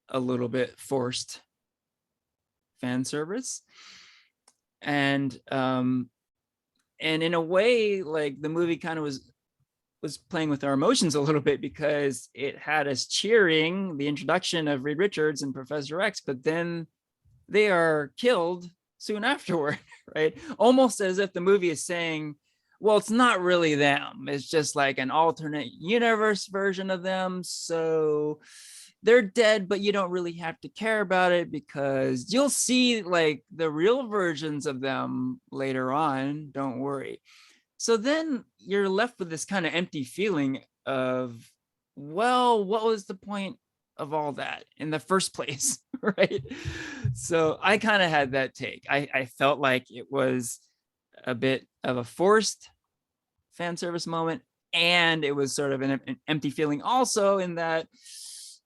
a little bit forced fan service. And in a way, like the movie kind of was playing with our emotions a little bit because it had us cheering the introduction of Reed Richards and Professor X, but then they are killed soon afterward, right? Almost as if the movie is saying, well, it's not really them. It's just like an alternate universe version of them. So they're dead, but you don't really have to care about it because you'll see like the real versions of them later on. Don't worry. So then you're left with this kind of empty feeling of, well, what was the point of all that in the first place? Right. So I kind of had that take. I felt like it was a bit of a forced fan service moment. And it was sort of an empty feeling also, in that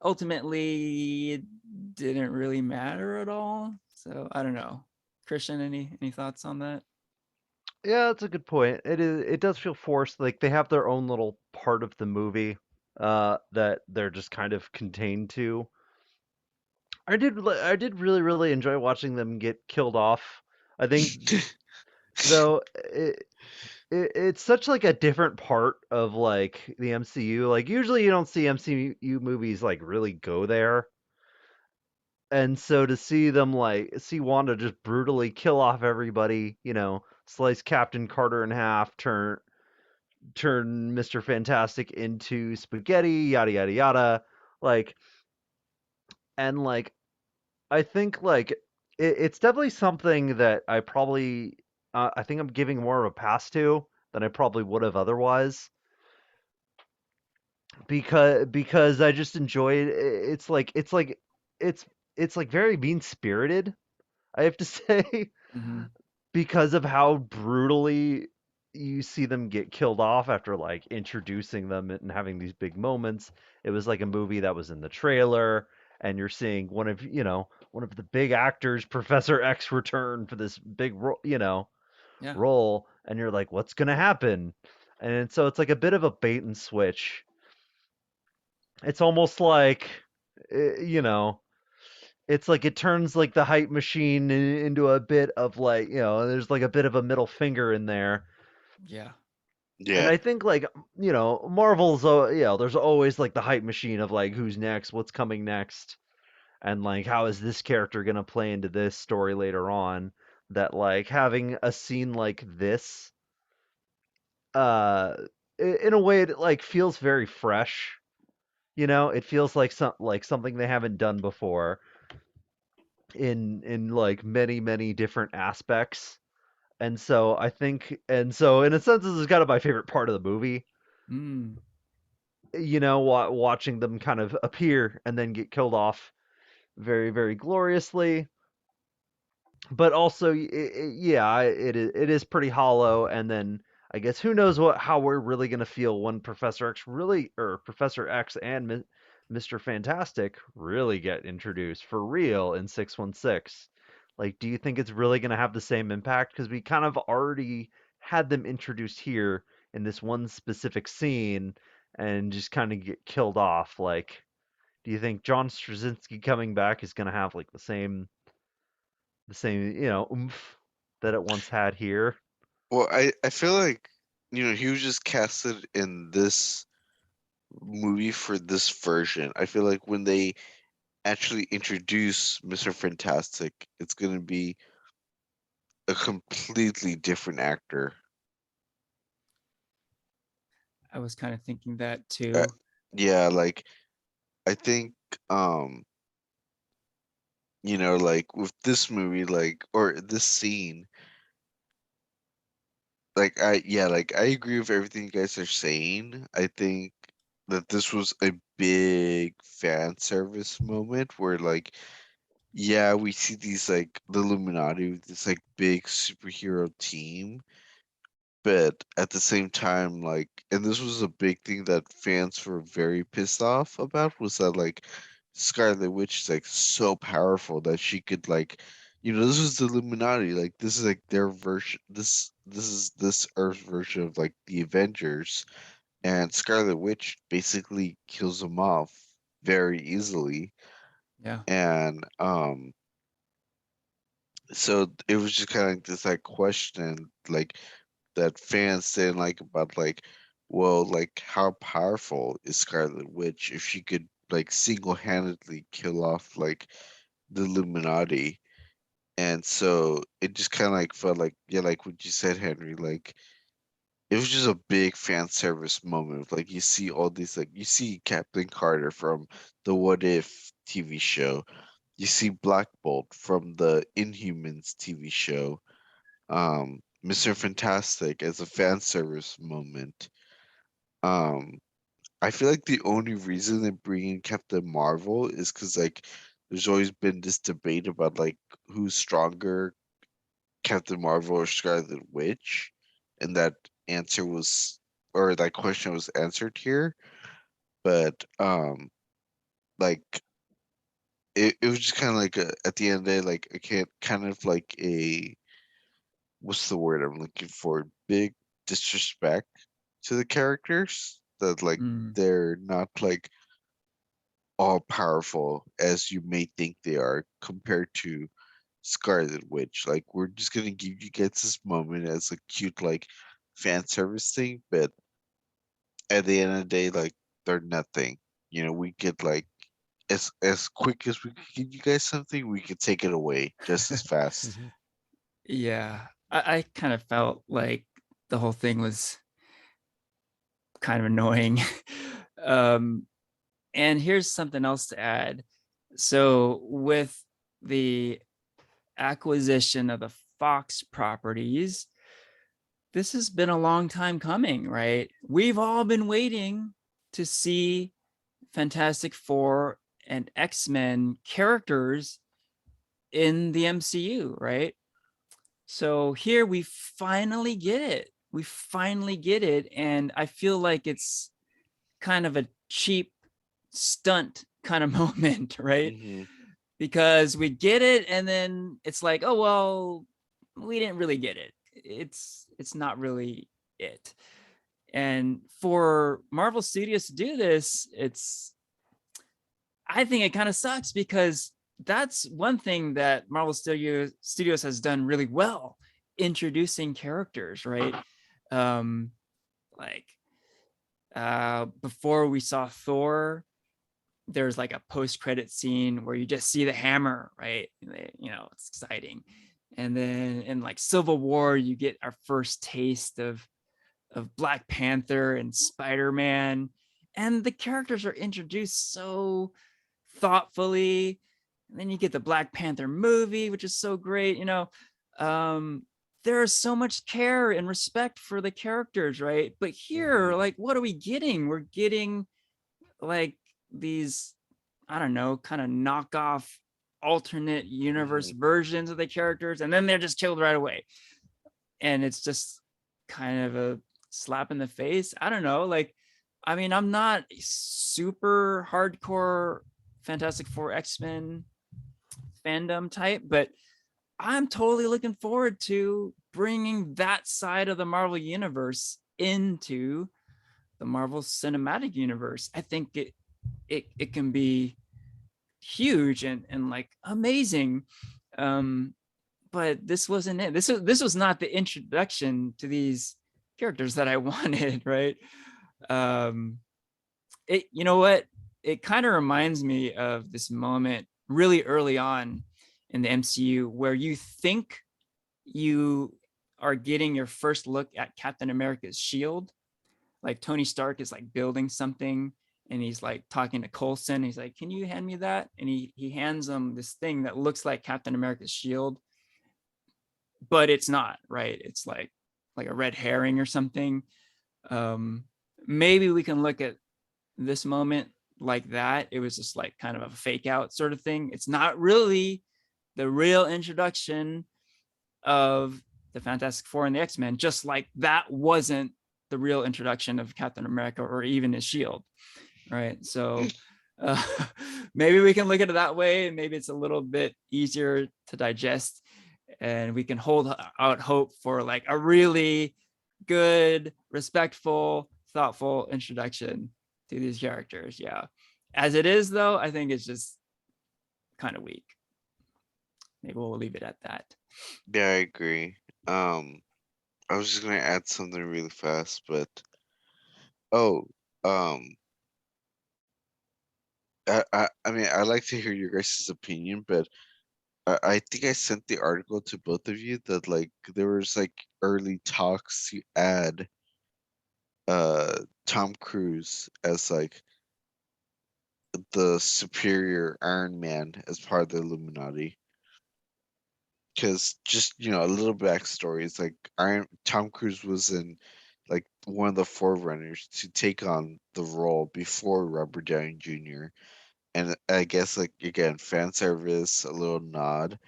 ultimately it didn't really matter at all. So I don't know. Christian, any thoughts on that? Yeah, that's a good point. It does feel forced. Like they have their own little part of the movie that they're just kind of contained to. I did really enjoy watching them get killed off. I think though it's such like a different part of like the MCU. Like usually you don't see MCU movies like really go there. And so to see them like see Wanda just brutally kill off everybody, slice Captain Carter in half, turn Mr. Fantastic into spaghetti, yada yada yada. Like and like I think like it's definitely something that I think I'm giving more of a pass to than I probably would have otherwise because I just enjoy it. It's it's like very mean spirited. I have to say Mm-hmm. because of how brutally you see them get killed off after like introducing them and having these big moments. It was like a movie that was in the trailer, and you're seeing one of the big actors, Professor X, return for this big Yeah. role, and you're like, what's gonna happen? And so it's like a bit of a bait and switch. It's almost like, you know, it's like it turns like the hype machine into a bit of like, there's like a bit of a middle finger in there. Yeah. And Yeah. I think like, Marvel's, there's always like the hype machine of like who's next, what's coming next, and like how is this character going to play into this story later on, that like having a scene like this uh in a way it like feels very fresh. It feels like something they haven't done before in like many different aspects. And so in a sense this is kind of my favorite part of the movie, Mm. watching them kind of appear and then get killed off very gloriously. But also, yeah, it is pretty hollow. And then I guess who knows how we're really gonna feel when Professor X and Mr. Fantastic really get introduced for real in 616. Like, do you think it's really gonna have the same impact? Because we kind of already had them introduced here in this one specific scene and just kind of get killed off. Like, do you think John Straczynski coming back is gonna have like the same, oomph that it once had here. Well, I feel like he was just casted in this movie for this version. I feel like when they actually introduce Mr. Fantastic, it's gonna be a completely different actor. I was kind of thinking that Uh, too. yeah, like I think like with this movie, like or this scene, like I agree with everything you guys are saying. I think that this was a big fan service moment where like yeah, we see these like the Illuminati with this like big superhero team, but at the same time, like, and this was a big thing that fans were very pissed off about was that like Scarlet Witch is like so powerful that she could like, this was the Illuminati, like this is like their version. This is this Earth version of like the Avengers, and Scarlet Witch basically kills them off very easily, Yeah. and so it was just kind of like this like question like that fans didn't like about like well like how powerful is Scarlet Witch if she could like single-handedly kill off like the Illuminati. And so it just kind of like felt like yeah, like what you said, Henry, like it was just a big fan service moment. Like you see all these like you see Captain Carter from the What If TV show, you see Black Bolt from the Inhumans TV show, Mr. Fantastic as a fan service moment. Um, I feel like the only reason they bring in Captain Marvel is because like there's always been this debate about like who's stronger, Captain Marvel or Scarlet Witch, and that answer was or that question was answered here. But like it was just kind of like at the end of the day, like I can't kind of like a what's the word I'm looking for? Big disrespect to the characters that like Mm. they're not like all powerful as you may think they are compared to Scarlet Witch. Like we're just gonna give you guys this moment as a cute like fan service thing, but at the end of the day, like they're nothing. We get like as quick as we could give you guys something, we could take it away just as fast. Mhm. Yeah. I kind of felt like the whole thing was kind of annoying. um, and here's something else to add. So with the acquisition of the Fox properties, this has been a long time coming, right? We've all been waiting to see Fantastic Four and X-Men characters in the MCU, right? So here we finally get it. We finally get it. And I feel like it's kind of a cheap stunt kind of moment, right? Hmm. Because we get it and then it's like, oh well, we didn't really get it. It's not really it. And for Marvel Studios to do this, I think it kind of sucks because that's one thing that Marvel Studios has done really well, introducing characters, right? Um, like before we saw Thor, there's like a post-credit scene where you just see the hammer, right? It's exciting. And then in like Civil War, you get our first taste of Black Panther and Spider-Man, and the characters are introduced so thoughtfully. And then you get the Black Panther movie, which is so great. Um, there is so much care and respect for the characters, right? But here, Hmm. like, what are we getting? We're getting like these, I don't know, kind of knockoff alternate universe Hmm. versions of the characters, and then they're just killed right away. And it's just kind of a slap in the face. I don't know. Like, I mean, I'm not super hardcore Fantastic Four X-Men fandom type, but I'm totally looking forward to bringing that side of the Marvel universe into the Marvel Cinematic Universe. I think it can be huge and like amazing. but this wasn't it. This was not the introduction to these characters that I wanted, right? You know what? It kind of reminds me of this moment really early on in the MCU where you think you are getting your first look at Captain America's shield. Like Tony Stark is like building something and he's like talking to Coulson. He's like, "Can you hand me that?" And he hands him this thing that looks like Captain America's shield, but it's not, right? It's like a red herring or something. Maybe we can look at this moment like that. It was just like kind of a fake out sort of thing. It's not really the real introduction of the Fantastic Four and the X-Men, just like that wasn't the real introduction of Captain America or even his shield, right? So uh, maybe we can look at it that way, and maybe it's a little bit easier to digest, and we can hold out hope for like a really good, respectful, thoughtful introduction to these characters. Yeah. As it is, though, I think it's just kind of weak. Maybe we'll leave it at that. Yeah, I agree. I was just gonna add something really fast, but oh, I mean, I like to hear your guys' opinion, but I think I sent the article to both of you that like there was like early talks to add Tom Cruise as like the superior Iron Man as part of the Illuminati. Because just a little backstory is like Tom Cruise was in like one of the forerunners to take on the role before Robert Downey Jr. And I guess like again fan service, a little nod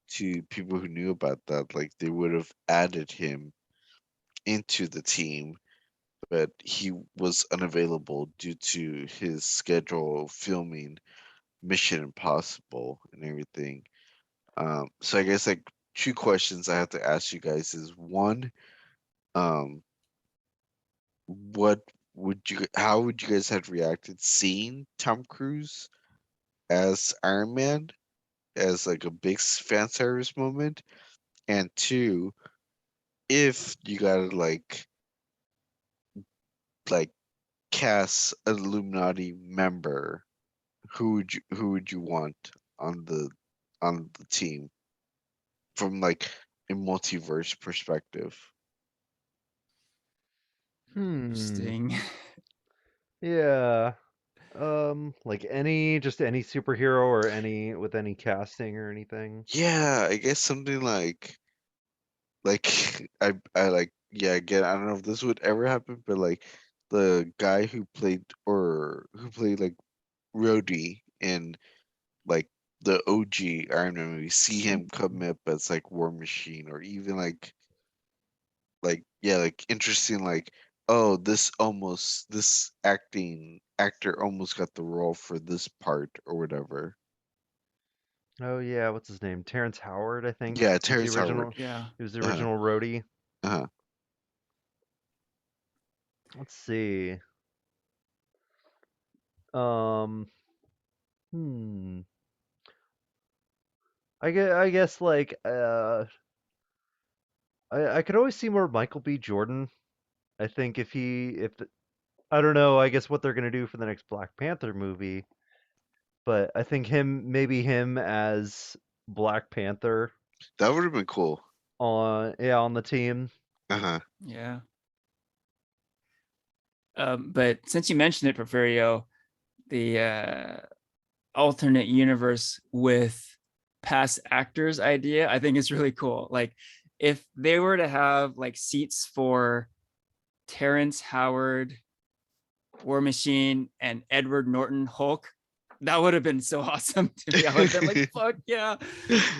to people who knew about that, like they would have added him into the team, but he was unavailable due to his schedule filming Mission Impossible and everything. So I guess like two questions I have to ask you guys is one, um, what how would you guys have reacted seeing Tom Cruise as Iron Man as like a big fan service moment? And two, if you gotta like cast an Illuminati member, who would you want on the team from like a multiverse perspective? Interesting. Yeah. Like just any superhero or any with any casting or anything. Yeah, I guess something like I like yeah, again, I don't know if this would ever happen, but like the guy who played like Rhodey in like the OG Iron Man movie, see him come up as like War Machine, or even like yeah, like interesting, like oh, this actor almost got the role for this part or whatever. Oh yeah, what's his name? Terrence Howard, I think. Yeah, Was the Terrence Howard. original. Yeah. He was the Uh-huh. original roadie. Uh-huh. Let's see. Um, hmm. I guess like I could always see more Michael B. Jordan. I think if I don't know, I guess what they're gonna do for the next Black Panther movie, but I think maybe him as Black Panther That would have been cool. on the team. Uh-huh. Yeah. But since you mentioned it, Porfirio, the alternate universe with past actors idea, I think is really cool. Like if they were to have like seats for Terrence Howard, War Machine, and Edward Norton Hulk, that would have been so awesome to me. I would have been like, fuck yeah.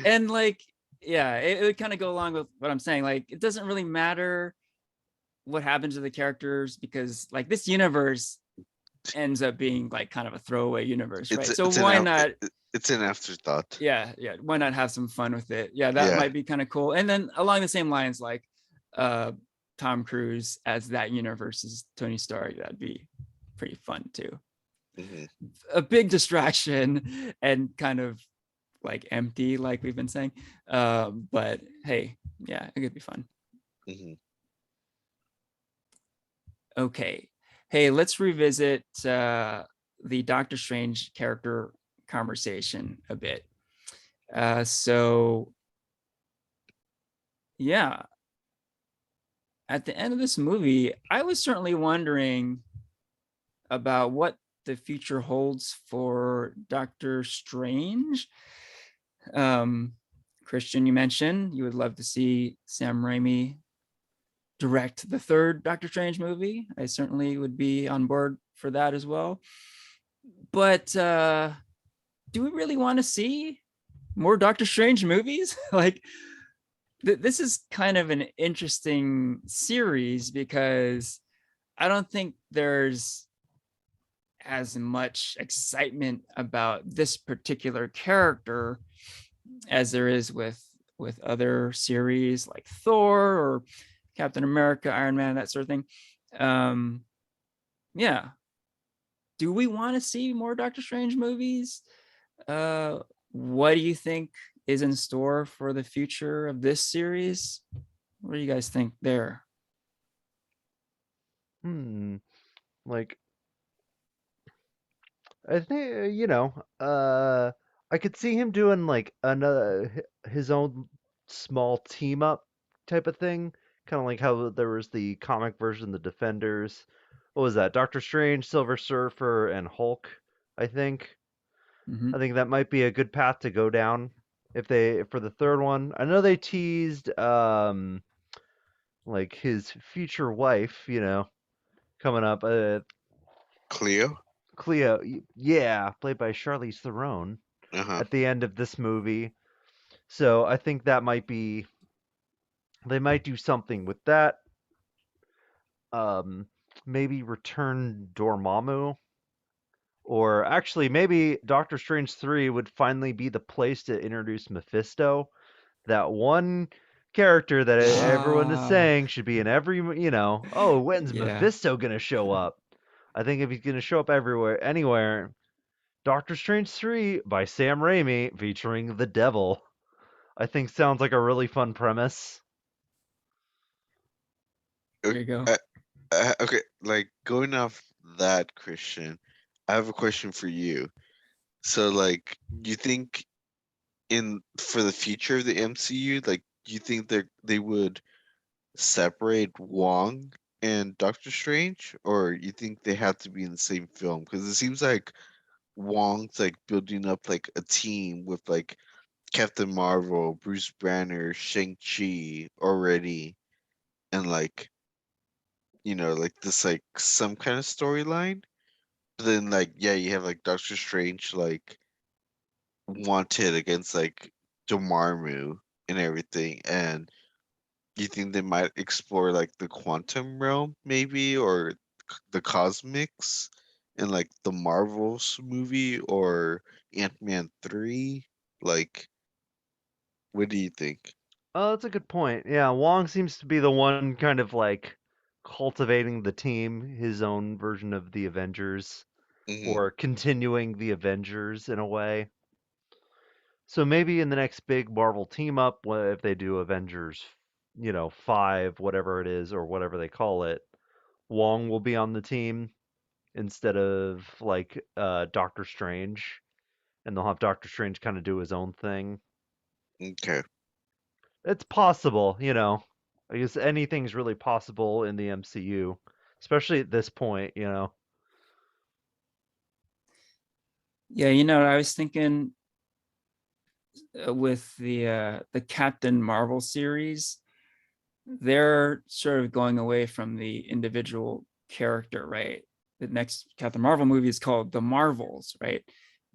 And like, yeah, it would kind of go along with what I'm saying. Like, it doesn't really matter what happens to the characters because like this universe ends up being like kind of a throwaway universe, right? So why not? It's an afterthought. Yeah, why not have some fun with it? Yeah, that Yeah. might be kind of cool. And then along the same lines, like Tom Cruise as that universe's Tony Stark, that'd be pretty fun too. Mhm. A big distraction and kind of like empty, like we've been saying. But hey, yeah, it could be fun. Hmm. Okay. Hey, let's revisit the Doctor Strange character conversation a bit. So yeah, at the end of this movie, I was certainly wondering about what the future holds for Doctor Strange. Um, Christian, you mentioned you would love to see Sam Raimi direct the third Doctor Strange movie. I certainly would be on board for that as well. But do we really want to see more Doctor Strange movies? Like, this is kind of an interesting series because I don't think there's as much excitement about this particular character as there is with other series like Thor or Captain America, Iron Man, that sort of thing. Um, yeah. Do we want to see more Doctor Strange movies? What do you think is in store for the future of this series? What do you guys think there? Like, I think I could see him doing like another his own small team up type of thing, kind of like how there was the comic version, the Defenders. What was that? Doctor Strange, Silver Surfer, and Hulk. I think. Mm-hmm. I think that might be a good path to go down if they for the third one. I know they teased like his future wife, coming up. Cleo. Cleo, yeah, played by Charlize Theron Uh-huh. at the end of this movie. So I think that might be they might do something with that. Um, maybe return Dormammu, or actually maybe Doctor Strange 3 would finally be the place to introduce Mephisto. That one character that everyone is Ah, saying should be in every, oh, when's yeah. Mephisto gonna show up? I think if he's gonna show up everywhere, anywhere, Doctor Strange 3 by Sam Raimi featuring the devil, I think sounds like a really fun premise. O- There you go. uh, okay, like going off that, Christian, I have a question for you. So, like, you think in for the future of the MCU, like, do you think they would separate Wong and Doctor Strange, or you think they have to be in the same film? Because it seems like Wong's like building up like a team with like Captain Marvel, Bruce Banner, Shang-Chi already, and like like this like some kind of storyline. But then like yeah, you have like Doctor Strange like wanted against like Dormammu and everything, and you think they might explore like the quantum realm maybe, or the cosmics in like the Marvels movie or Ant-Man 3? Like, what do you think? Oh, that's a good point. Yeah, Wong seems to be the one kind of like cultivating the team, his own version of the Avengers, Hmm. or continuing the Avengers in a way. So maybe in the next big Marvel team up, if they do Avengers, 5, whatever it is, or whatever they call it, Wong will be on the team instead of like Doctor Strange, and they'll have Doctor Strange kind of do his own thing. Okay. It's possible, I guess anything's really possible in the MCU, especially at this point. Yeah, I was thinking with the Captain Marvel series, they're sort of going away from the individual character, right? The next Captain Marvel movie is called The Marvels, right?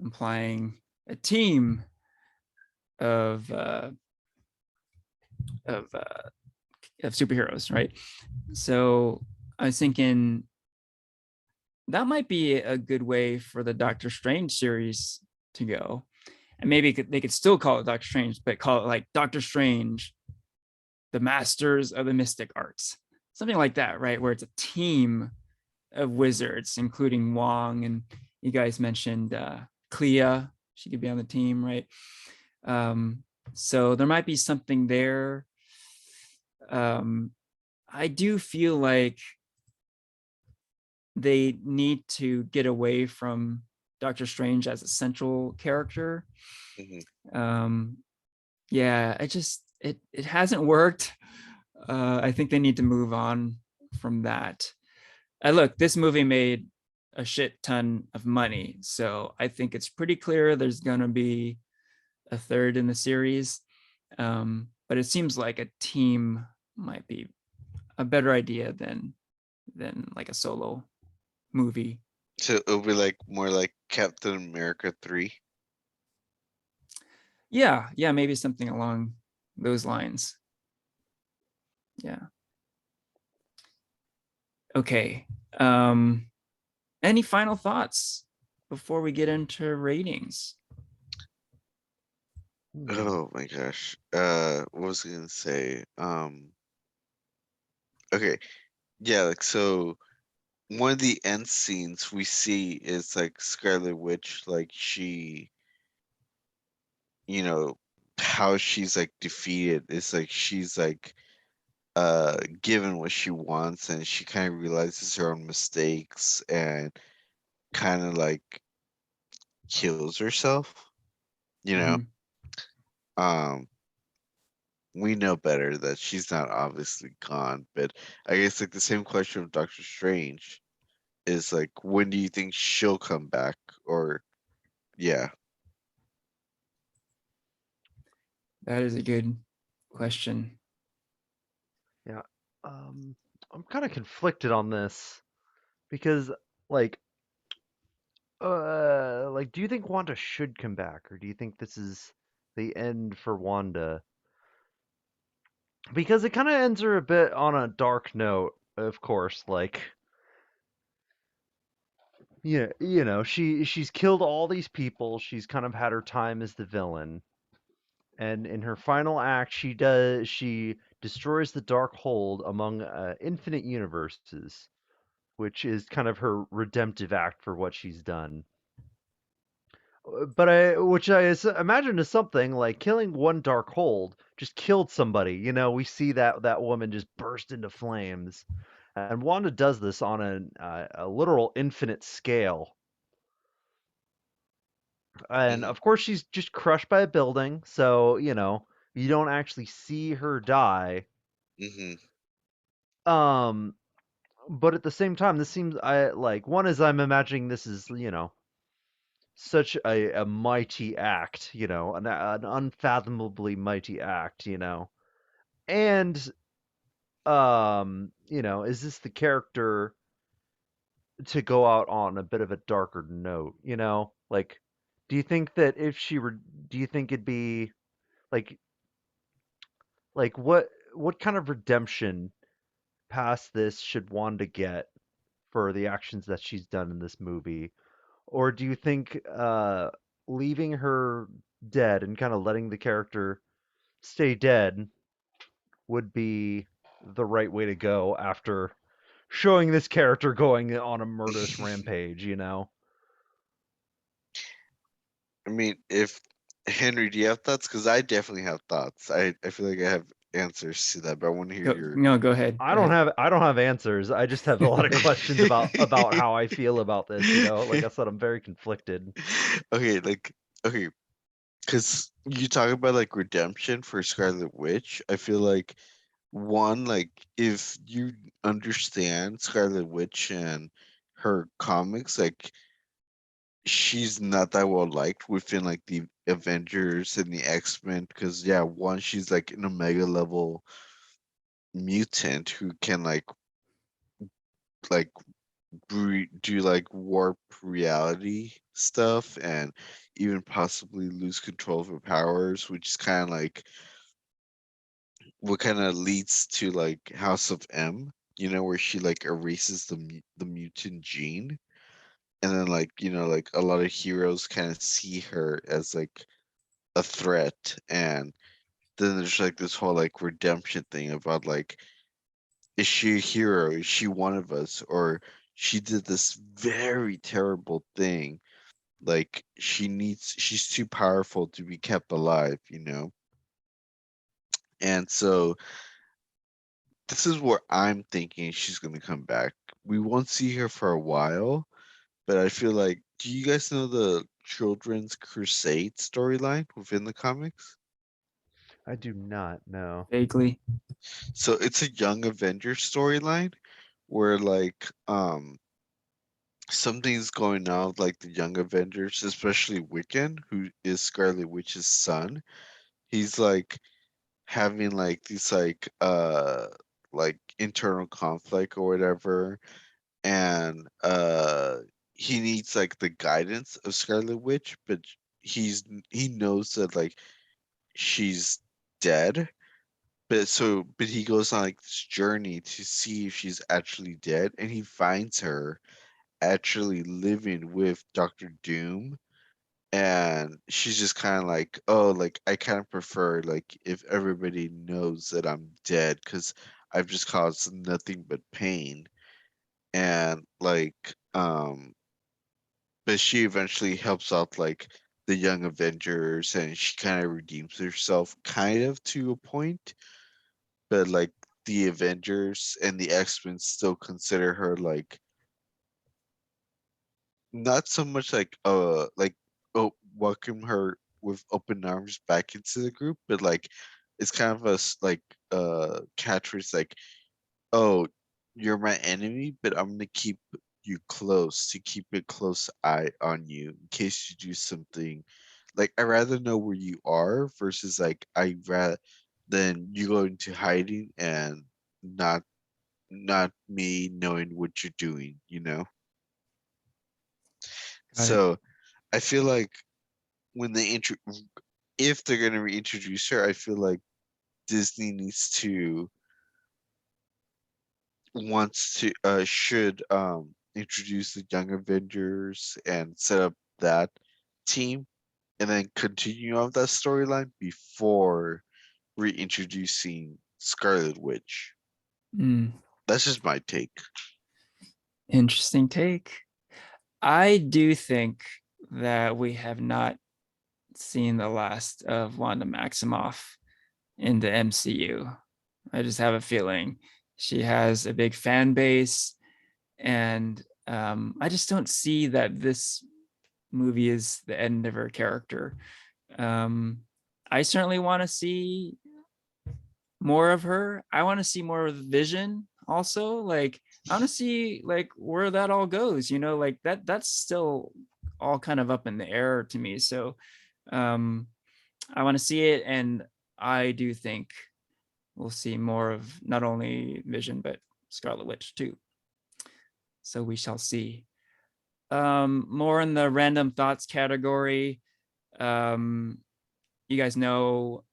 Implying a team of of uh, of superheroes, right? So I was thinking that might be a good way for the Doctor Strange series to go. And maybe they could still call it Doctor Strange, but call it like Doctor Strange, the Masters of the Mystic Arts, something like that, right? Where it's a team of wizards, including Wong, and you guys mentioned Clea. she could be on the team, right? So there might be something there. I do feel like they need to get away from Doctor Strange as a central character. Mhm. Yeah, it hasn't worked. I think they need to move on from that. Look, this movie made a shit ton of money, so I think it's pretty clear there's gonna be a third in the series. But it seems like a team might be a better idea than like a solo movie. So it'll be like more like Captain America 3. Yeah, maybe something along those lines. Yeah. Okay. Any final thoughts before we get into ratings? Oh my gosh. What was I gonna say? Okay. Yeah, like so one of the end scenes we see is like Scarlet Witch, like she, you know, how she's like defeated. It's like she's like given what she wants and she kind of realizes her own mistakes and kind of like kills herself, you know. Mhm. Um we know better that she's not obviously gone, but I guess like the same question of Doctor Strange is like when do you think she'll come back? Or yeah. That is a good question. Yeah. I'm kind of conflicted on this because, like, do you think Wanda should come back, or do you think this is the end for Wanda? Because it kind of ends her a bit on a dark note, of course. Like, she's killed all these people. She's kind of had her time as the villain, and in her final act, she destroys the dark hold among infinite universes, which is kind of her redemptive act for what she's done. But which imagine is something like killing one dark hold just killed somebody. We see that woman just burst into flames, and Wanda does this on a literal infinite scale. And Hmm. of course, she's just crushed by a building, so you don't actually see her die. Hmm. Um, but at the same time, this seems I like one is I'm imagining this is such a mighty act, an unfathomably mighty act, and is this the character to go out on a bit of a darker note, like do you think that if she were do you think it'd be like what kind of redemption past this should Wanda get for the actions that she's done in this movie? Or do you think leaving her dead and kind of letting the character stay dead would be the right way to go after showing this character going on a murderous rampage, I mean, if Henry, do you have thoughts? Because I definitely have thoughts. I feel like I have answers to that, but I want to hear Go, your. no, go ahead. I Go don't ahead. have I don't have answers. I just have a lot of questions about how I feel about this, Like I said, I'm very conflicted. Okay, like okay, because you talk about like redemption for Scarlet Witch. I feel like one, like if you understand Scarlet Witch and her comics, like she's not that well liked within like the Avengers and the X-Men because yeah, one, she's like an Omega level mutant who can like do like warp reality stuff and even possibly lose control of her powers, which is kind of like what kind of leads to like House of M, where she like erases the mutant gene, and then like like a lot of heroes kind of see her as like a threat, and then there's like this whole like redemption thing about like is she a hero? Is she one of us? Or she did this very terrible thing Like she's too powerful to be kept alive, And so this is where I'm thinking she's gonna come back. We won't see her for a while, but I feel like, do you guys know the Children's Crusade storyline within the comics? I do not know. Vaguely. So it's a Young Avengers storyline where like something's going on with like the Young Avengers, especially Wiccan, who is Scarlet Witch's son. He's like having like these like internal conflict or whatever, and he needs like the guidance of Scarlet Witch, but he knows that like she's dead. But he goes on like this journey to see if she's actually dead, and he finds her actually living with Doctor Doom. And she's just kind of like, oh, like I kind of prefer like if everybody knows that I'm dead because I've just caused nothing but pain. And like, but she eventually helps out like the Young Avengers, and she kind of redeems herself, kind of to a point. But like the Avengers and the X-Men still consider her like not so much like oh, welcome her with open arms back into the group, but like it's kind of like catchphrase like, oh, you're my enemy, but I'm gonna keep you close to keep a close eye on you in case you do something. Like I rather know where you are versus like I rather than you go into hiding and not not me knowing what you're doing. Got it. So I feel like when if they're gonna reintroduce her, I feel like Disney needs to wants to should introduce the Young Avengers and set up that team, and then continue on that storyline before reintroducing Scarlet Witch. Mm, That's just my take. interesting take. I do think that we have not seen the last of Wanda Maximoff in the MCU. I just have a feeling she has a big fan base, and I just don't see that this movie is the end of her character. Um, I certainly want to see more of her. I want to see more of Vision also. Like I want to see like where that all goes, like that's still all kind of up in the air to me. So um I want to see it, and I do think we'll see more of not only Vision but Scarlet Witch too. So we shall see. More in the random thoughts category. Um you guys know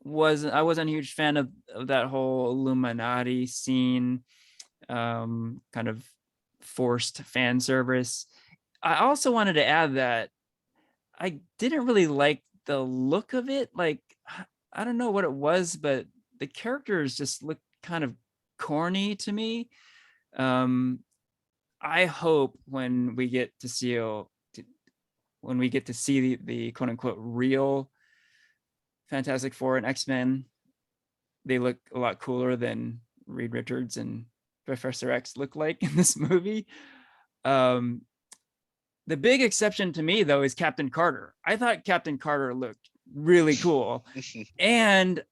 I wasn't a huge fan of that whole Illuminati scene, kind of forced fan service. I also wanted to add that I didn't really like the look of it. Like, I don't know what it was, but the characters just look kind of corny to me. Um, I hope when we get to see the quote unquote real Fantastic Four and X-Men, they look a lot cooler than Reed Richards and Professor X look like in this movie. Um, the big exception to me, though, is Captain Carter. I thought Captain Carter looked really cool, and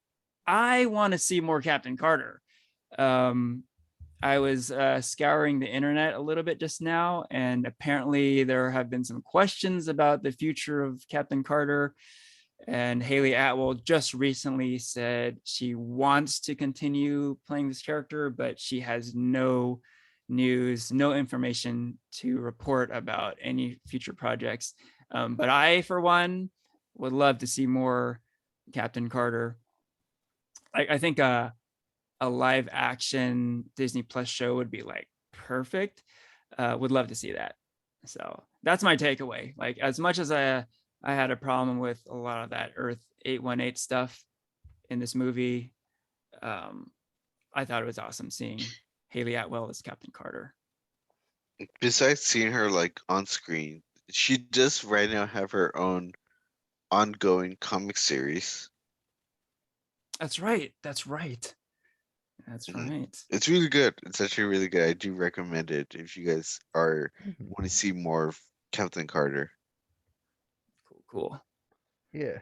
I want to see more Captain Carter. Um, I was scouring the internet a little bit just now, and apparently there have been some questions about the future of Captain Carter. And Haley Atwell just recently said she wants to continue playing this character, but she has no news, no information to report about any future projects. But I, for one, would love to see more Captain Carter. I think a live action Disney Plus show would be like perfect. Would love to see that. So that's my takeaway. Like as much as I had a problem with a lot of that Earth 818 stuff in this movie, I thought it was awesome seeing Haley Atwell as Captain Carter. Besides seeing her like on screen, she does right now have her own ongoing comic series. That's right. That's right. That's Mhm. right. It's really good. It's actually really good. I do recommend it if you guys are Mhm. want to see more of Captain Carter. Cool. Cool. Yeah.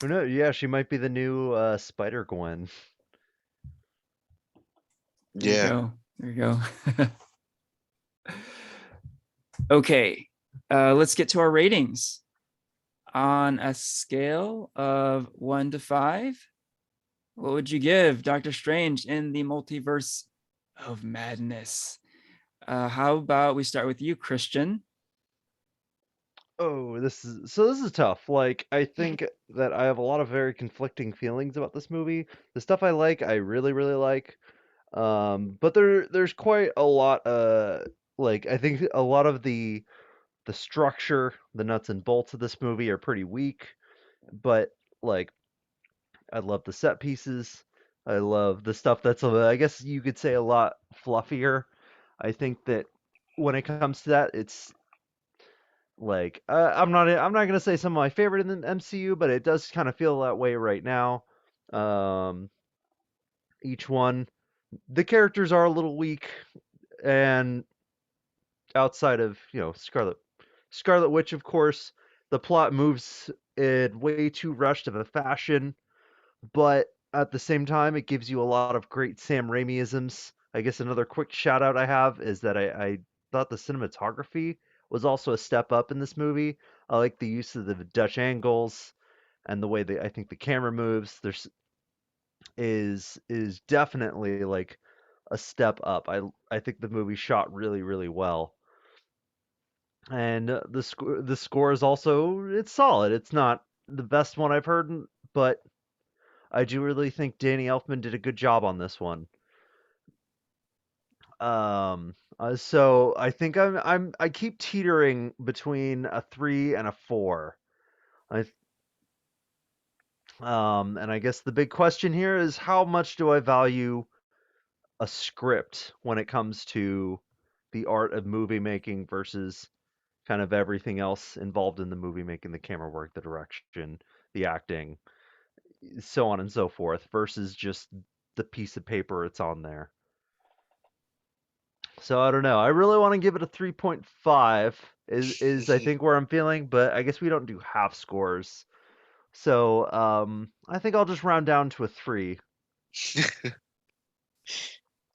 Who knows? Yeah, she might be the new Spider Gwen. There you Yeah. go. There you go. Okay. Let's get to our ratings. On a scale of 1 to 5, what would you give Doctor Strange in the Multiverse of Madness? How about we start with you, Christian? Oh, this is tough. Like, I think that I have a lot of very conflicting feelings about this movie. The stuff I like, I really, really like. But there's quite a lot. Like, I think a lot of the structure, the nuts and bolts of this movie are pretty weak. But like, I love the set pieces. I love the stuff that's, I guess you could say, a lot fluffier. I think that when it comes to that, it's like I'm not gonna say some of my favorite in the MCU, but it does kind of feel that way right now. Um, each one, the characters are a little weak, and outside of Scarlet Witch, of course, the plot moves in way too rushed of a fashion, but at the same time, it gives you a lot of great Sam Raimiisms. I guess another quick shout out I have is that I thought the cinematography was also a step up in this movie. I like the use of the Dutch angles and the way that I think the camera moves. Is definitely like a step up. I think the movie shot really really well, and the score is also it's solid. It's not the best one I've heard, but I do really think Danny Elfman did a good job on this one. So I think I keep teetering between a 3 and a 4. I and I guess the big question here is how much do I value a script when it comes to the art of movie making versus kind of everything else involved in the movie making, the camera work, the direction, the acting, so on and so forth, versus just the piece of paper it's on there. So I don't know. I really want to give it a 3.5 is I think where I'm feeling, but I guess we don't do half scores. So I think I'll just round down to a 3. Got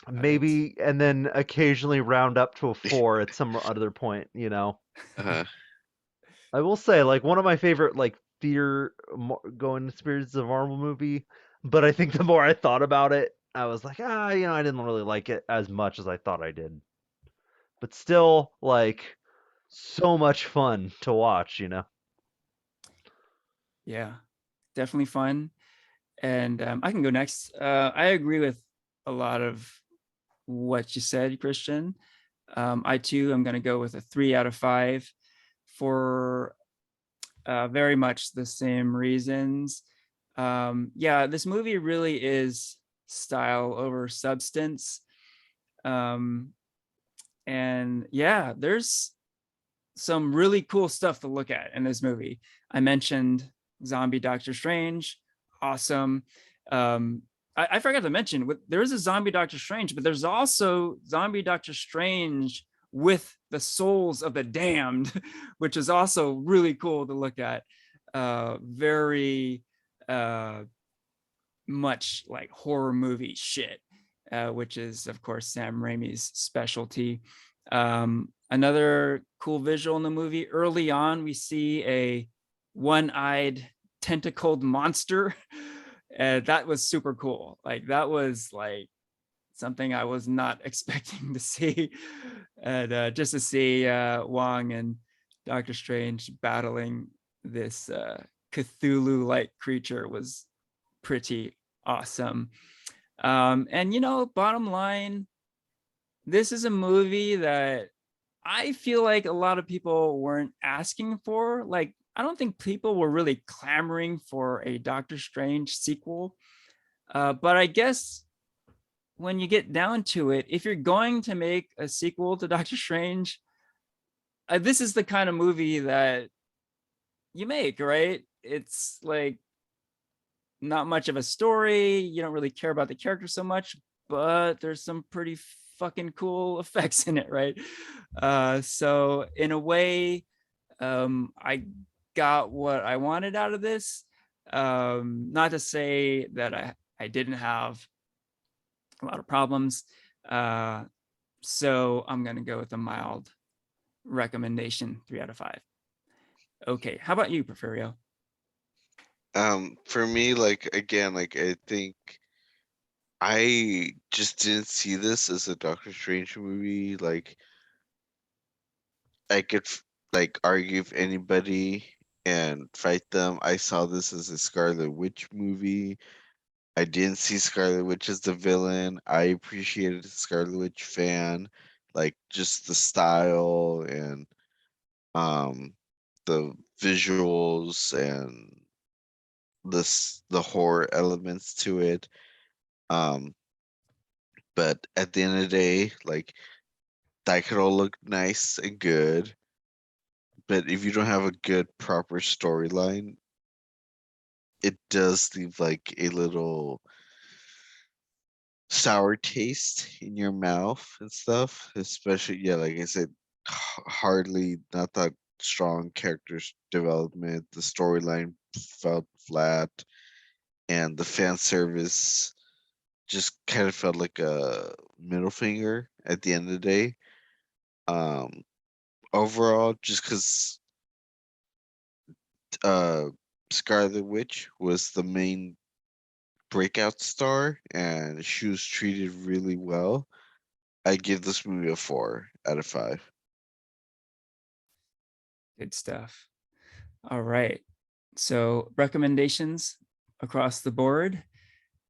it. Maybe and then occasionally round up to a 4 at some other point. uh, I will say like one of my favorite like theater going experiences of a Marvel movie, but I think the more I thought about it, I was like, I didn't really like it as much as I thought I did. But still like so much fun to watch. Yeah, definitely fun. And I can go next. I agree with a lot of what you said, Christian. I too am going to go with a 3 out of 5 for very much the same reasons. Yeah, this movie really is style over substance. Um, and yeah, there's some really cool stuff to look at in this movie. I mentioned zombie Doctor Strange, awesome. I forgot to mention there is a zombie Doctor Strange, but there's also zombie Doctor Strange with the souls of the damned, which is also really cool to look at. Very much like horror movie shit, which is of course Sam Raimi's specialty. Another cool visual in the movie, early on, we see a one-eyed tentacled monster. That was super cool. Like that was like something I was not expecting to see. And just to see Wong and Doctor Strange battling this Cthulhu-like creature was pretty awesome. And bottom line, this is a movie that I feel like a lot of people weren't asking for. Like, I don't think people were really clamoring for a Doctor Strange sequel. But I guess when you get down to it, if you're going to make a sequel to Doctor Strange, this is the kind of movie that you make, right? It's like not much of a story. You don't really care about the character so much, but there's some pretty fucking cool effects in it, right? So in a way, I got what I wanted out of this. Not to say that I didn't have a lot of problems. So I'm gonna go with a mild recommendation, 3 out of 5. Okay, how about you, Porfirio? For me, like again, like I think I just didn't see this as a Doctor Strange movie. Like I could like argue with anybody and fight them. I saw this as a Scarlet Witch movie. I didn't see Scarlet Witch as the villain. I appreciated the Scarlet Witch fan, like just the style and um the visuals and the horror elements to it. Um, but at the end of the day, like that could all look nice and good, but if you don't have a good proper storyline, it does leave like a little sour taste in your mouth and stuff. Especially, yeah, like I said, hardly not that strong characters development. The storyline felt flat, and the fan service just kind of felt like a middle finger at the end of the day. Um, Overall, just because uh, Scarlet Witch was the main breakout star and she was treated really well, I give this movie a 4 out of 5. Good stuff. All right. So recommendations across the board.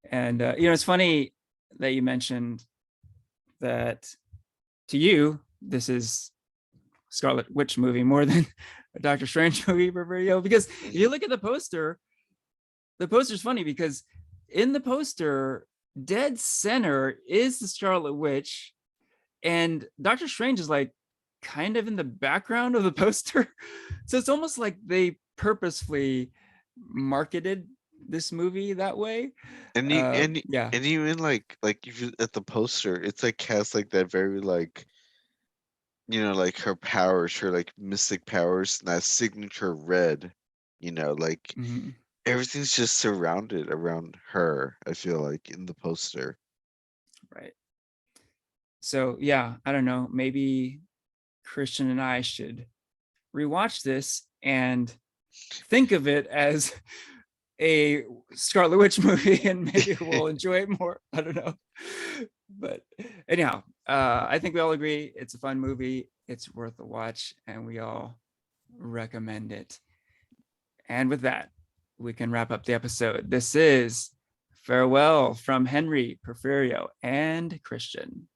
And it's funny that you mentioned that to you, this is Scarlet Witch movie more than a Doctor Strange movie for video. Because if you look at the poster's funny because in the poster, dead center is the Scarlet Witch, and Doctor Strange is like kind of in the background of the poster. So it's almost like they purposefully marketed this movie that way. And you, Yeah. and even like if you at the poster, it's like has like that very like like her powers, her like mystic powers, and that signature red, like Mhm. everything's just surrounded around her, I feel like, in the poster. Right. So yeah, I don't know. Maybe Christian and I should rewatch this and think of it as a Scarlet Witch movie, and maybe we'll enjoy it more. I don't know. But anyhow, I think we all agree it's a fun movie. It's worth a watch, and we all recommend it. And with that, we can wrap up the episode. This is farewell from Henry, Porfirio, and Christian.